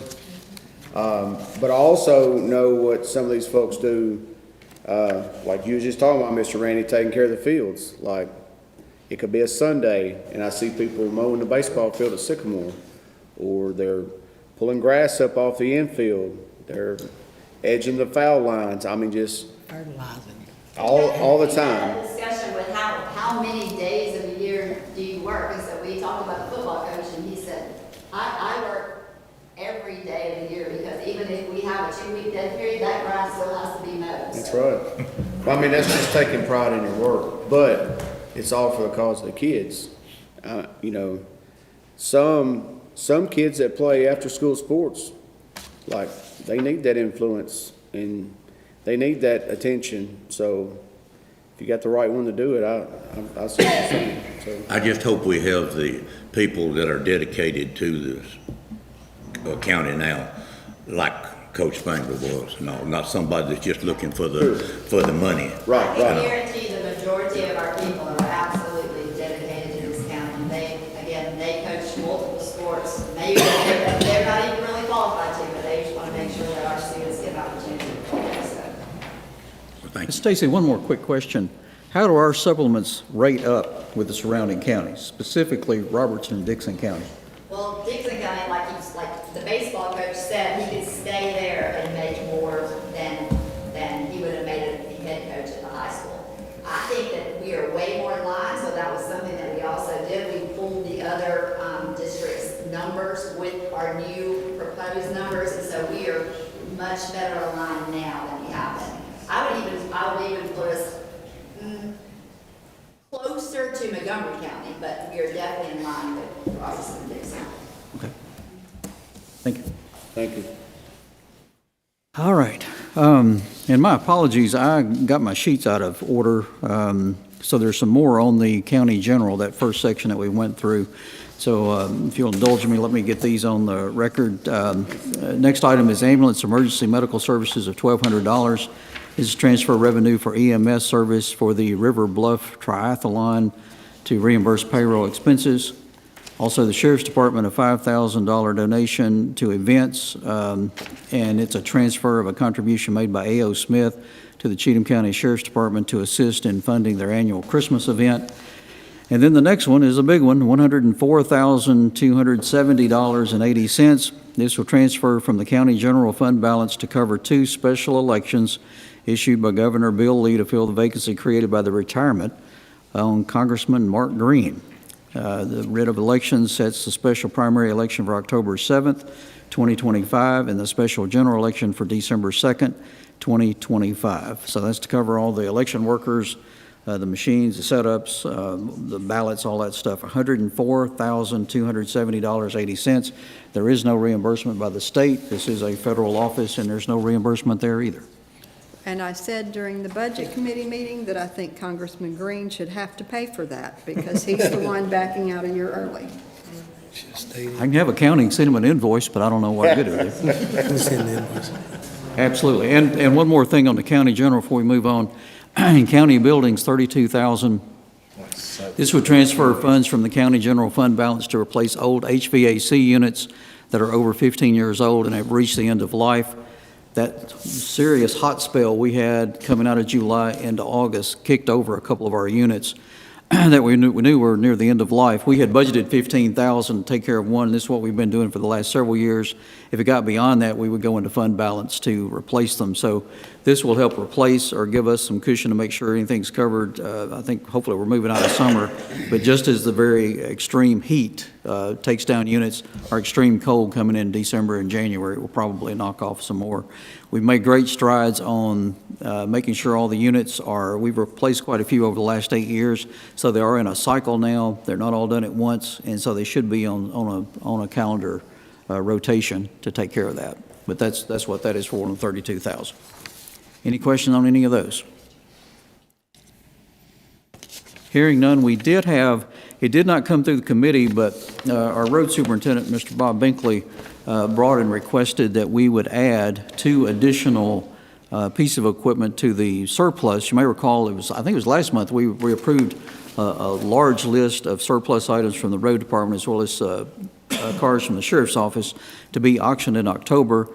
But I also know what some of these folks do, like you were just talking about, Mr. Randy, taking care of the fields. Like, it could be a Sunday, and I see people mowing the baseball field at Sycamore, or they're pulling grass up off the infield, they're edging the foul lines. I mean, just Fertilizing. all the We time. had a discussion with how many days of the year do you work? And so we talked about the football coach, and he said, I work every day of the year, because even if we have a 2-week dead period, that grass still has to be mowed. That's right. Well, I mean, that's just taking pride in your work, but it's all for the cause of the kids. You know, some kids that play after-school sports, like, they need that influence and they need that attention. So if you got the right one to do it, I see what you're saying. So. I just hope we have the people that are dedicated to this county now, like Coach Spangler was. No, not somebody that's just looking for the money. Right, I can guarantee the majority of our people are absolutely dedicated to this county. They coach multiple sports. Maybe they're not even really qualified to, but they just want to make sure that our students get an opportunity to play. So. Thank you. Stacy, one more quick question. How do our supplements rate up with the surrounding counties, specifically Robertson and Dixon County? Well, Dixon County, like the baseball coach said, he could stay there and make more than he would have made a head coach at the high school. I think that we are way more in line, so that was something that we also did. We pulled the other districts' numbers with our new proposed numbers, and so we are much better aligned now than we have been. I would even put us closer to Montgomery County, but we are definitely in line with Robertson and Dixon. Okay. Thank you. Thank you. All right. And my apologies, I got my sheets out of order. So there's some more on the county general, that first section that we went through. So if you'll indulge me, let me get these on the record. Next item is ambulance emergency medical services of $1,200. This is transfer revenue for EMS service for the River Bluff Triathlon to reimburse payroll expenses. Also, the Sheriff's Department, a $5,000 donation to events, and it's a transfer of a contribution made by A.O. Smith to the Cheatham County Sheriff's Department to assist in funding their annual Christmas event. And then the next one is a big one, $104,270.80. This will transfer from the county general fund balance to cover 2 special elections issued by Governor Bill Lee to fill the vacancy created by the retirement on Congressman Mark Green. The writ of elections sets the special primary election for October 7th, 2025, and the special general election for December 2nd, 2025. So that's to cover all the election workers, the machines, the setups, the ballots, all that stuff, $104,270.80. There is no reimbursement by the state. This is a federal office, and there's no reimbursement there either. And I said during the Budget Committee meeting that I think Congressman Green should have to pay for that because he's the one backing out a year early. I can have accounting send him an invoice, but I don't know what good it is. Absolutely. And one more thing on the county general before we move on. In county buildings, $32,000. This would transfer funds from the county general fund balance to replace old HVAC units that are over 15 years old and have reached the end of life. That serious hot spell we had coming out of July into August kicked over a couple of our units that we knew were near the end of life. We had budgeted $15,000 to take care of one. This is what we've been doing for the last several years. If it got beyond that, we would go into fund balance to replace them. So this will help replace or give us some cushion to make sure anything's covered. I think hopefully we're moving out of summer, but just as the very extreme heat takes down units, our extreme cold coming in December and January will probably knock off some more. We've made great strides on making sure all the units we've replaced quite a few over the last 8 years, so they are in a cycle now. They're not all done at once, and so they should be on a calendar rotation to take care of that. But that's what that is for, on $32,000. Any questions on any of those? Hearing none, it did not come through the committee, but our road superintendent, Mr. Bob Binkley, brought and requested that we would add 2 additional pieces of equipment to the surplus. You may recall, I think it was last month, we approved a large list of surplus items from the road department as well as cars from the sheriff's office to be auctioned in October.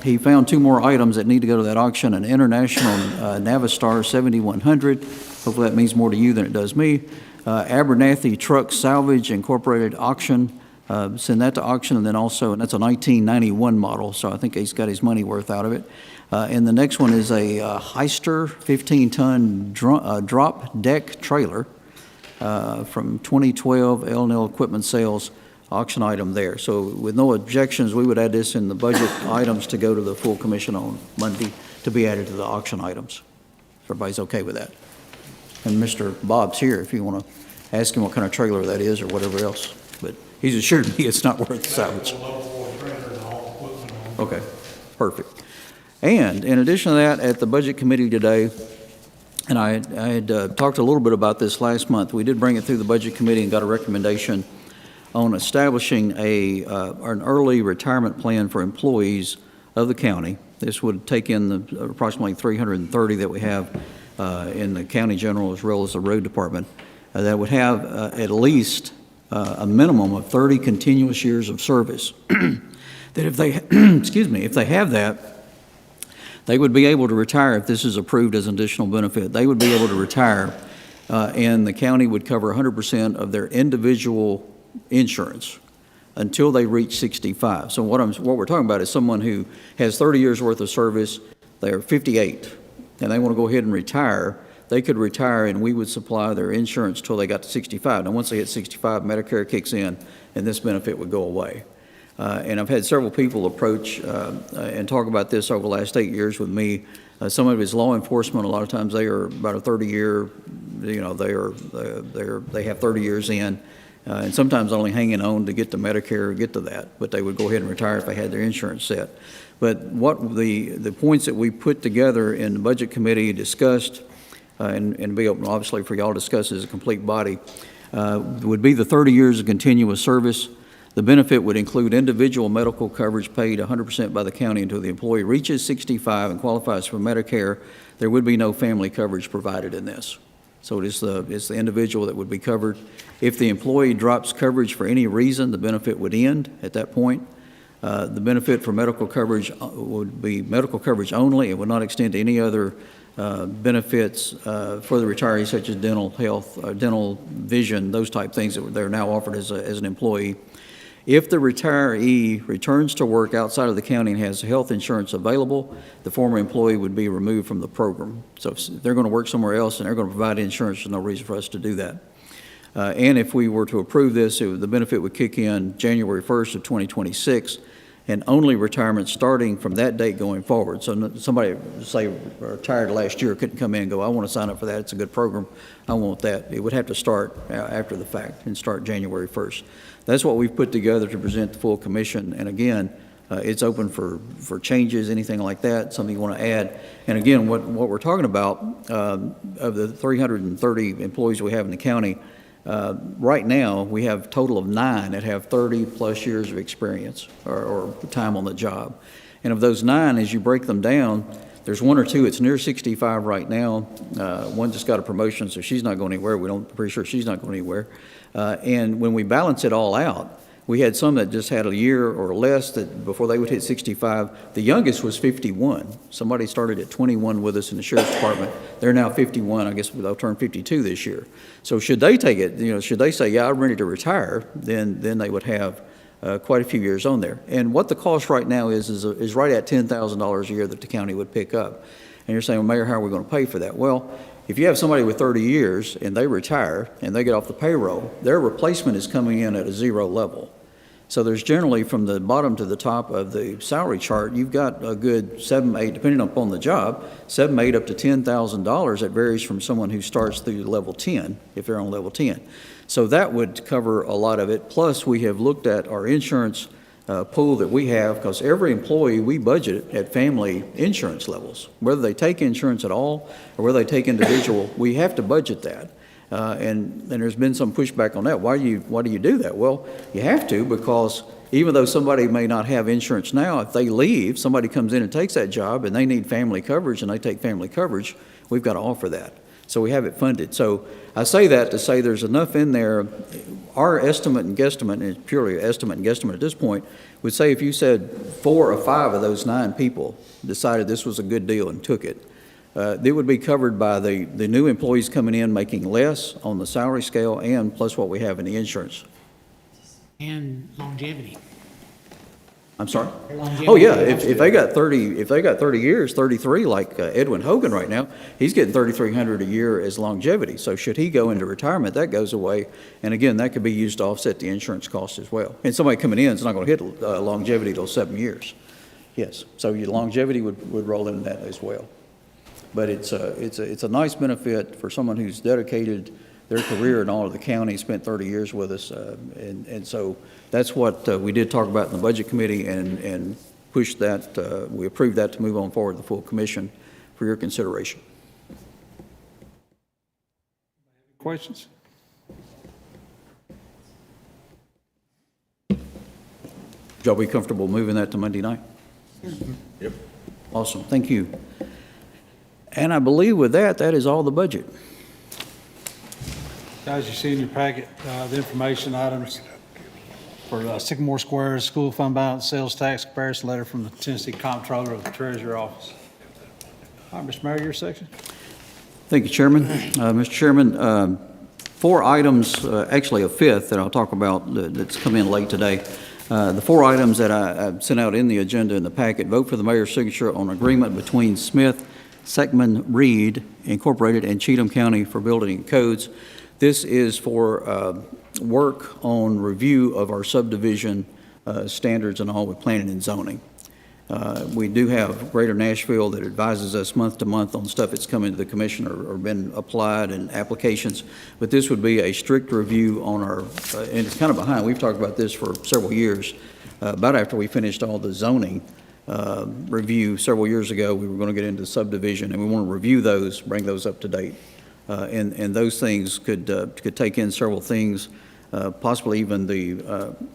He found 2 more items that need to go to that auction, an International Navistar 7100. Hopefully that means more to you than it does me. Abernathy Truck Salvage Incorporated auction. Send that to auction, and then also, and that's a 1991 model, so I think he's got his money worth out of it. And the next one is a Heister 15-ton drop deck trailer from 2012 L&L Equipment Sales auction item there. So with no objections, we would add this in the budget items to go to the full commission on Monday to be added to the auction items. If everybody's okay with that. And Mr. Bob's here if you want to ask him what kind of trailer that is or whatever else. But he's assured me it's not worth the salvage. Okay, perfect. And in addition to that, at the Budget Committee today, and I had talked a little bit about this last month, we did bring it through the Budget Committee and got a recommendation on establishing an early retirement plan for employees of the county. This would take in the approximately 330 that we have in the county general as well as the road department, that would have at least a minimum of 30 continuous years of service. That if they, excuse me, if they have that, they would be able to retire if this is approved as an additional benefit. They would be able to retire, and the county would cover 100% of their individual insurance until they reach 65. So what we're talking about is someone who has 30 years worth of service, they're 58, and they want to go ahead and retire. They could retire, and we would supply their insurance till they got to 65. Now, once they hit 65, Medicare kicks in, and this benefit would go away. And I've had several people approach and talk about this over the last 8 years with me. Some of it is law enforcement. A lot of times they are about a 30-year, they have 30 years in, and sometimes only hanging on to get to Medicare or get to that. But they would go ahead and retire if they had their insurance set. But what the points that we put together in the budget committee discussed, and be open obviously for y'all to discuss as a complete body, would be the 30 years of continuous service. The benefit would include individual medical coverage paid 100% by the county until the employee reaches 65 and qualifies for Medicare. There would be no family coverage provided in this. So it's the individual that would be covered. If the employee drops coverage for any reason, the benefit would end at that point. The benefit for medical coverage would be medical coverage only. It would not extend to any other benefits for the retirees, such as dental, health, dental, vision, those type things that they're now offered as an employee. If the retiree returns to work outside of the county and has health insurance available, the former employee would be removed from the program. So if they're going to work somewhere else and they're going to provide insurance, there's no reason for us to do that. And if we were to approve this, the benefit would kick in January 1st of 2026, and only retirement starting from that date going forward. So somebody, say, retired last year, couldn't come in and go, I want to sign up for that, it's a good program, I want that. It would have to start after the fact and start January 1st. That's what we've put together to present the full commission. And again, it's open for changes, anything like that, something you want to add. And again, what we're talking about, of the 330 employees we have in the county, right now we have a total of 9 that have 30 plus years of experience or time on the job. And of those 9, as you break them down, there's 1 or 2 that's near 65 right now. One just got a promotion, so she's not going anywhere. Pretty sure she's not going anywhere. And when we balance it all out, we had some that just had a year or less that before they would hit 65. The youngest was 51. Somebody started at 21 with us in the sheriff's department. They're now 51. I guess they'll turn 52 this year. So should they take it, should they say, yeah, I'm ready to retire, then they would have quite a few years on there. And what the cost right now is right at $10,000 a year that the county would pick up. And you're saying, well, Mayor, how are we going to pay for that? Well, if you have somebody with 30 years and they retire and they get off the payroll, their replacement is coming in at a 0 level. So there's generally, from the bottom to the top of the salary chart, you've got a good 7, 8, depending upon the job, 7, 8 up to $10,000. That varies from someone who starts through level 10, if they're on level 10. So that would cover a lot of it. Plus, we have looked at our insurance pool that we have, because every employee, we budget at family insurance levels. Whether they take insurance at all or whether they take individual, we have to budget that. And there's been some pushback on that. Why do you do that? Well, you have to, because even though somebody may not have insurance now, if they leave, somebody comes in and takes that job and they need family coverage and they take family coverage, we've got to offer that. So we have it funded. So I say that to say there's enough in there. Our estimate and guesstimate, and it's purely estimate and guesstimate at this point, would say if you said 4 or 5 of those 9 people decided this was a good deal and took it, they would be covered by the new employees coming in making less on the salary scale and plus what we have in the insurance. And longevity. I'm sorry? Longevity. Oh, yeah, if they got 30 years, 33, like Edwin Hogan right now, he's getting $3,300 a year as longevity. So should he go into retirement, that goes away. And again, that could be used to offset the insurance cost as well. And somebody coming in is not going to hit longevity till 7 years. Yes, so your longevity would roll into that as well. But it's a nice benefit for someone who's dedicated their career in all of the county, spent 30 years with us. And so that's what we did talk about in the budget committee and pushed that. We approved that to move on forward to the full commission for your consideration. Questions? Y'all be comfortable moving that to Monday night? Yep. Awesome, thank you. And I believe with that, that is all the budget. Guys, you see in your packet, the information items for Sycamore Square School Fund Balance Sales Tax Comparison Letter from the Tennessee Comptroller of the Treasury Office. All right, Mr. Mayor, your section. Thank you, Chairman. Mr. Chairman, 4 items, actually a fifth that I'll talk about that's come in late today. The 4 items that I sent out in the agenda in the packet: vote for the mayor's signature on agreement between Smith, Seckman, Reed Incorporated and Cheatham County for building and codes. This is for work on review of our subdivision standards and all with planning and zoning. We do have Greater Nashville that advises us month to month on stuff that's coming to the commission or been applied and applications, but this would be a strict review on our, and it's kind of behind. We've talked about this for several years. About after we finished all the zoning review several years ago, we were going to get into subdivision, and we want to review those, bring those up to date. And those things could take in several things, possibly even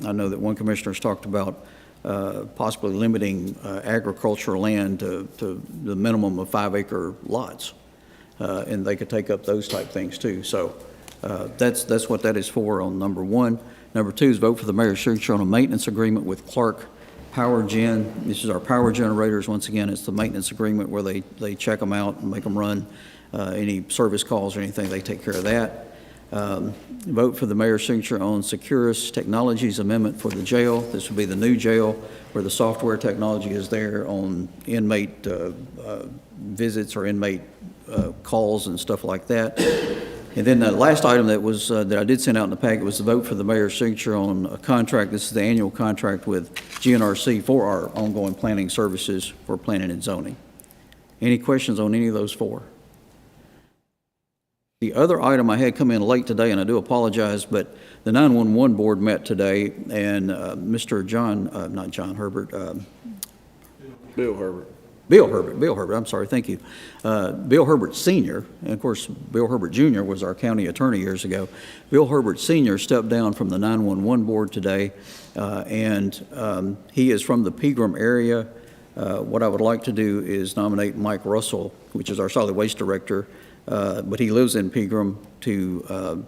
I know that one commissioner's talked about possibly limiting agricultural land to the minimum of 5-acre lots. And they could take up those type things too. So that's what that is for on number 1. Number 2 is vote for the mayor's signature on a maintenance agreement with Clark Power Gen. This is our power generators. Once again, it's the maintenance agreement where they check them out and make them run. Any service calls or anything, they take care of that. Vote for the mayor's signature on Securus Technologies amendment for the jail. This would be the new jail where the software technology is there on inmate visits or inmate calls and stuff like that. And then the last item that was that I did send out in the packet was the vote for the mayor's signature on a contract. This is the annual contract with GNRC for our ongoing planning services for planning and zoning. Any questions on any of those 4? The other item I had come in late today, and I do apologize, but the 911 board met today, and Mr. Bill Herbert, I'm sorry, thank you. Bill Herbert Sr., and of course, Bill Herbert Jr. was our county attorney years ago. Bill Herbert Sr. stepped down from the 911 board today, and he is from the Pegram area. What I would like to do is nominate Mike Russell, which is our solid waste director, but he lives in Pegram, to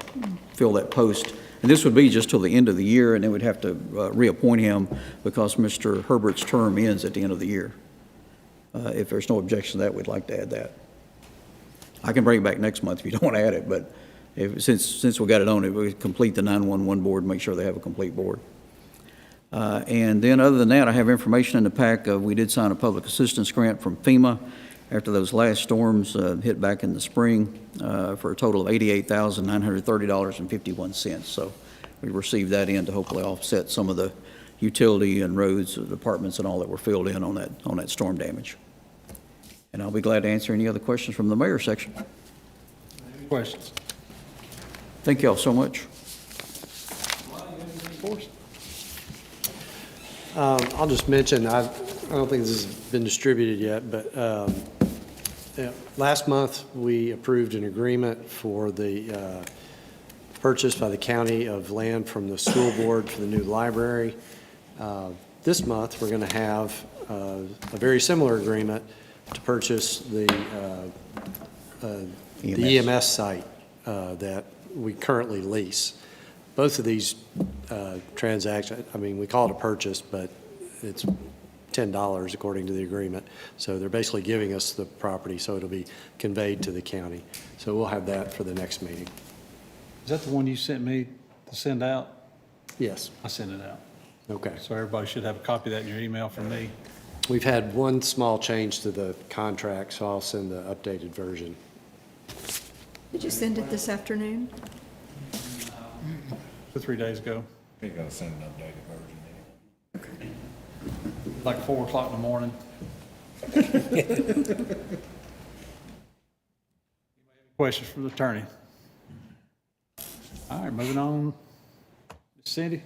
fill that post. And this would be just till the end of the year, and then we'd have to reappoint him because Mr. Herbert's term ends at the end of the year. If there's no objection to that, we'd like to add that. I can bring it back next month if you don't want to add it, but since we got it on, it would complete the 911 board, make sure they have a complete board. And then other than that, I have information in the pack. We did sign a public assistance grant from FEMA after those last storms hit back in the spring for a total of $88,930.51. So we received that in to hopefully offset some of the utility and roads departments and all that were filled in on that storm damage. And I'll be glad to answer any other questions from the mayor section. Any questions? Thank you all so much. I'll just mention, I don't think this has been distributed yet, but last month we approved an agreement for the purchase by the county of land from the school board for the new library. This month we're going to have a very similar agreement to purchase the EMS site that we currently lease. Both of these transactions, I mean, we call it a purchase, but it's $10 according to the agreement. So they're basically giving us the property, so it'll be conveyed to the county. So we'll have that for the next meeting. Is that the one you sent me to send out? Yes. I sent it out. Okay. So everybody should have a copy of that in your email from me. We've had one small change to the contract, so I'll send the updated version. Did you send it this afternoon? 3 days ago. He's gonna send an updated version in. Like 4 o'clock in the morning. Questions from the attorney? All right, moving on. Ms. Cindy?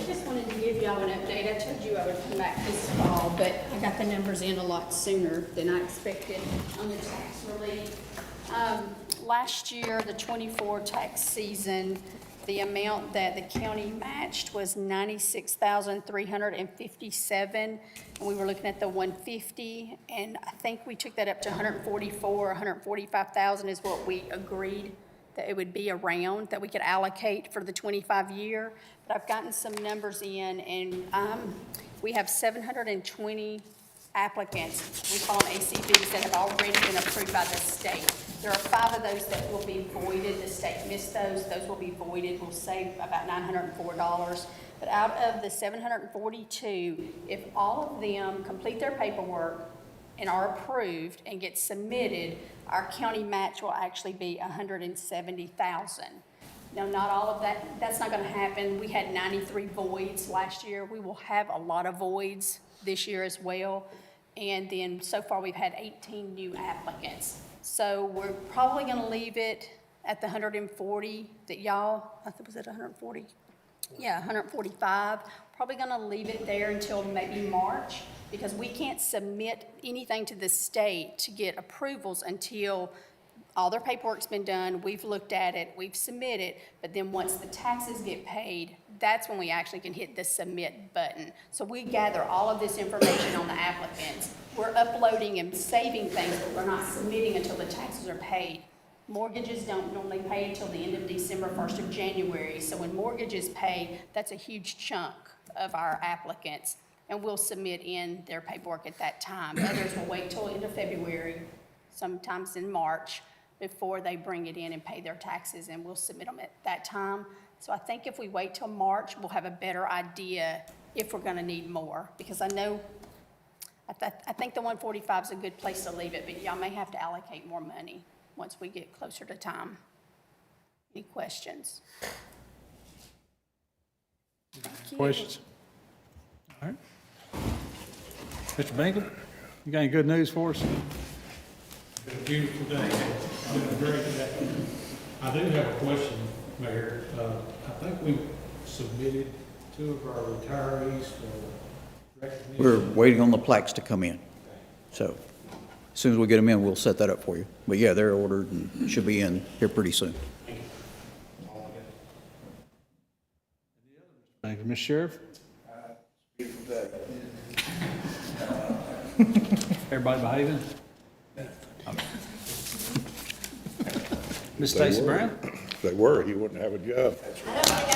Just wanted to give y'all an update. I told you I would come back this fall, but I got the numbers in a lot sooner than I expected on the tax relief. Last year, the 24 tax season, The amount that the county matched was 96,357, and we were looking at the 150, and I think we took that up to 144, 145,000 is what we agreed that it would be around, that we could allocate for the 25-year. But I've gotten some numbers in, and we have 720 applicants, we call them ACVs, that have already been approved by the state. There are 5 of those that will be voided. The state missed those. Those will be voided. We'll save about $904. But out of the 742, if all of them complete their paperwork and are approved and get submitted, our county match will actually be $170,000. Now, not all of that, that's not going to happen. We had 93 voids last year. We will have a lot of voids this year as well. And then so far, we've had 18 new applicants. So we're probably going to leave it at the 140 that y'all, I think, was it 140? Yeah, 145. Probably going to leave it there until maybe March, because we can't submit anything to the state to get approvals until all their paperwork's been done, we've looked at it, we've submitted, but then once the taxes get paid, that's when we actually can hit the submit button. So we gather all of this information on the applicants. We're uploading and saving things, but we're not submitting until the taxes are paid. Mortgages don't normally pay until the end of December, 1st of January. So when mortgages pay, that's a huge chunk of our applicants, and we'll submit in their paperwork at that time. Others will wait till end of February, sometimes in March, before they bring it in and pay their taxes, and we'll submit them at that time. So I think if we wait till March, we'll have a better idea if we're gonna need more, because I know, I think the 145 is a good place to leave it, but y'all may have to allocate more money once we get closer to time. Any questions? Questions? All right. Mr. Bingham, you got any good news for us? Been a beautiful day. Been a great day. I do have a question, Mayor. I think we submitted 2 of our retirees for recognition. We're waiting on the plaques to come in. So as soon as we get them in, we'll set that up for you. But yeah, they're ordered and should be in here pretty soon. Thank you, Mr. Sheriff. Everybody behaving? Miss Stacy Brown? If they were, he wouldn't have a job. I don't think I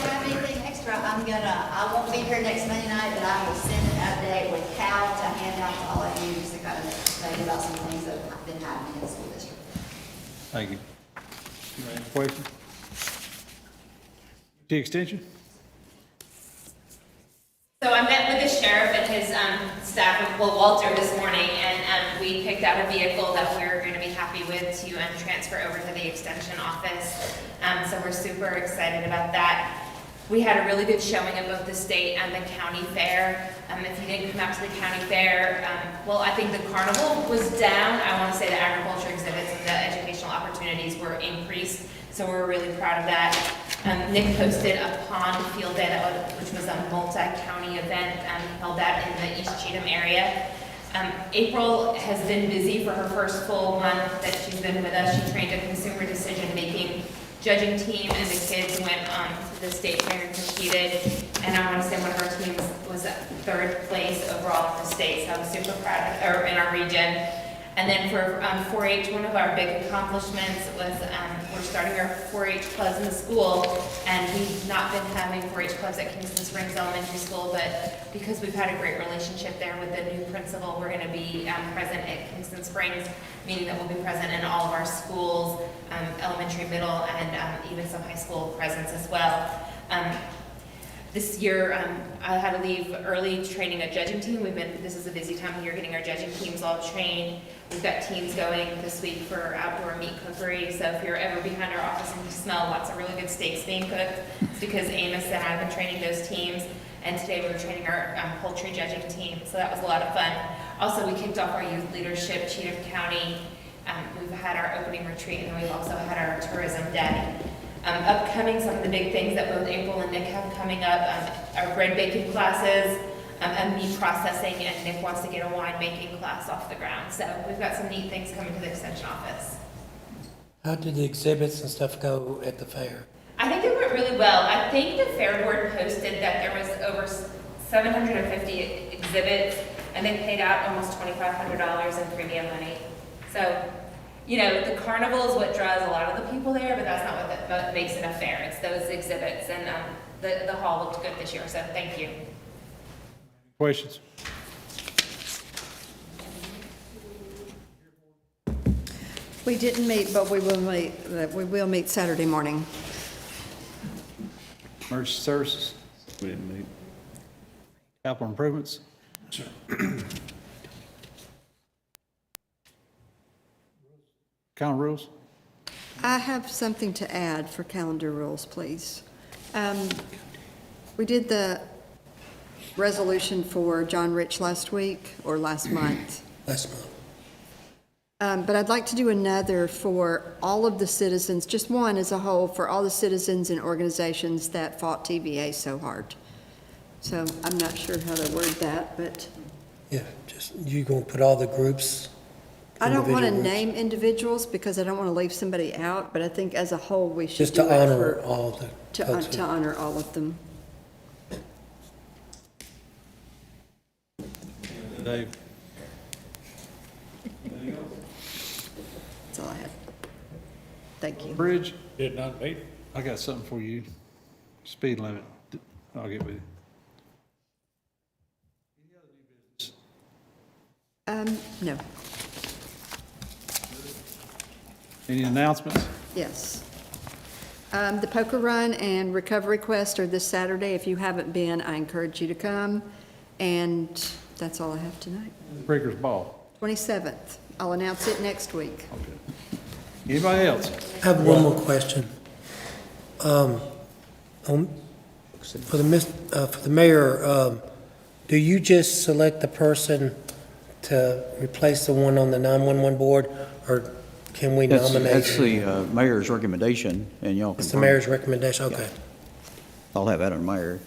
have anything extra. I won't be here next Monday night, but I will send an update with Cal to hand out to all of you, just to kind of tell you about some things that have been happening in the school district. Thank you. Question? T extension? So I met with the sheriff and his staff, well, Walter, this morning, and we picked out a vehicle that we're going to be happy with to transfer over to the extension office. So we're super excited about that. We had a really good showing of both the state and the county fair. If you didn't come out to the county fair, well, I think the carnival was down. I want to say the agriculture exhibits and the educational opportunities were increased. So we're really proud of that. Nick hosted a pond field day, which was a multi-county event, held that in the East Cheatham area. April has been busy for her first full month that she's been with us. She trained a consumer decision-making judging team, and the kids went to the state fair and competed. And I want to say one of our teams was 3rd place overall in the state, so I'm super proud of her, in our region. And then for 4-H, one of our big accomplishments was we're starting our 4-H clubs in the school, and we've not been having 4-H clubs at Kingston Springs Elementary School, but because we've had a great relationship there with the new principal, we're going to be present at Kingston Springs, meaning that we'll be present in all of our schools, elementary, middle, and even some high school presence as well. This year, I had to leave early training a judging team. This is a busy time of year getting our judging teams all trained. We've got teams going this week for outdoor meat cookery. So if you're ever behind our office and you smell lots of really good steaks being cooked, it's because Amos and I have been training those teams. And today we were training our poultry judging team. So that was a lot of fun. Also, we kicked off our youth leadership, Cheatham County. We've had our opening retreat, and then we've also had our tourism day. Upcoming, some of the big things that both April and Nick have coming up are bread baking classes, and meat processing, and Nick wants to get a wine making class off the ground. So we've got some neat things coming to the extension office. How did the exhibits and stuff go at the fair? I think it went really well. I think the Fair Board posted that there was over 750 exhibits, and they paid out almost $2,500 in premium money. So, you know, the carnival is what draws a lot of the people there, but that's not what makes it a fair. It's those exhibits, and the hall looked good this year, so thank you. Questions? We didn't meet, but we will meet Saturday morning. Emergency services? We didn't meet. Capital improvements? Sure. Calendar rules? I have something to add for calendar rules, please. We did the resolution for John Rich last week, or last month. Last month. But I'd like to do another for all of the citizens, just one as a whole, for all the citizens and organizations that fought TVA so hard. So I'm not sure how to word that, but Yeah, just, you gonna put all the groups? I don't want to individual groups? name individuals because I don't want to leave somebody out, but I think as a whole, we should Just do to it honor for, all the folks to here. honor all of them. Dave? That's all I have. Thank you. Bridge? Did not meet. I got something for you. Speed limit. I'll get with you. No, Any announcements? yes. The poker run and recovery quest are this Saturday. If you haven't been, I encourage you to come. And that's all I have tonight. Breakers Ball. 27th. I'll announce it next week. Anybody else? I have one more question. For the mayor, do you just select the person to replace the one on the 911 board, or can we nominate? That's the mayor's recommendation, and y'all It's the confirm. mayor's recommendation, okay. I'll have that on my area.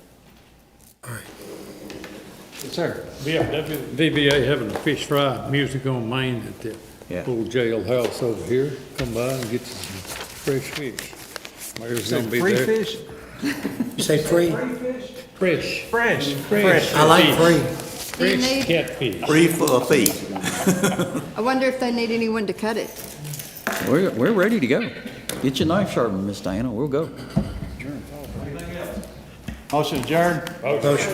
Yes, sir. VBA having a fish fry music on Main at the Yeah. old jailhouse over here. Come by and get some fresh fish. Mayor's gonna be Free there. fish? You say free? Fresh. Fresh. I like fish. free. Do you Fresh need, catfish. Free for a fee. I wonder if they need anyone to cut it. We're ready to go. Get your knife sharpened, Miss Diana, we'll go. Motion adjourned? Motion.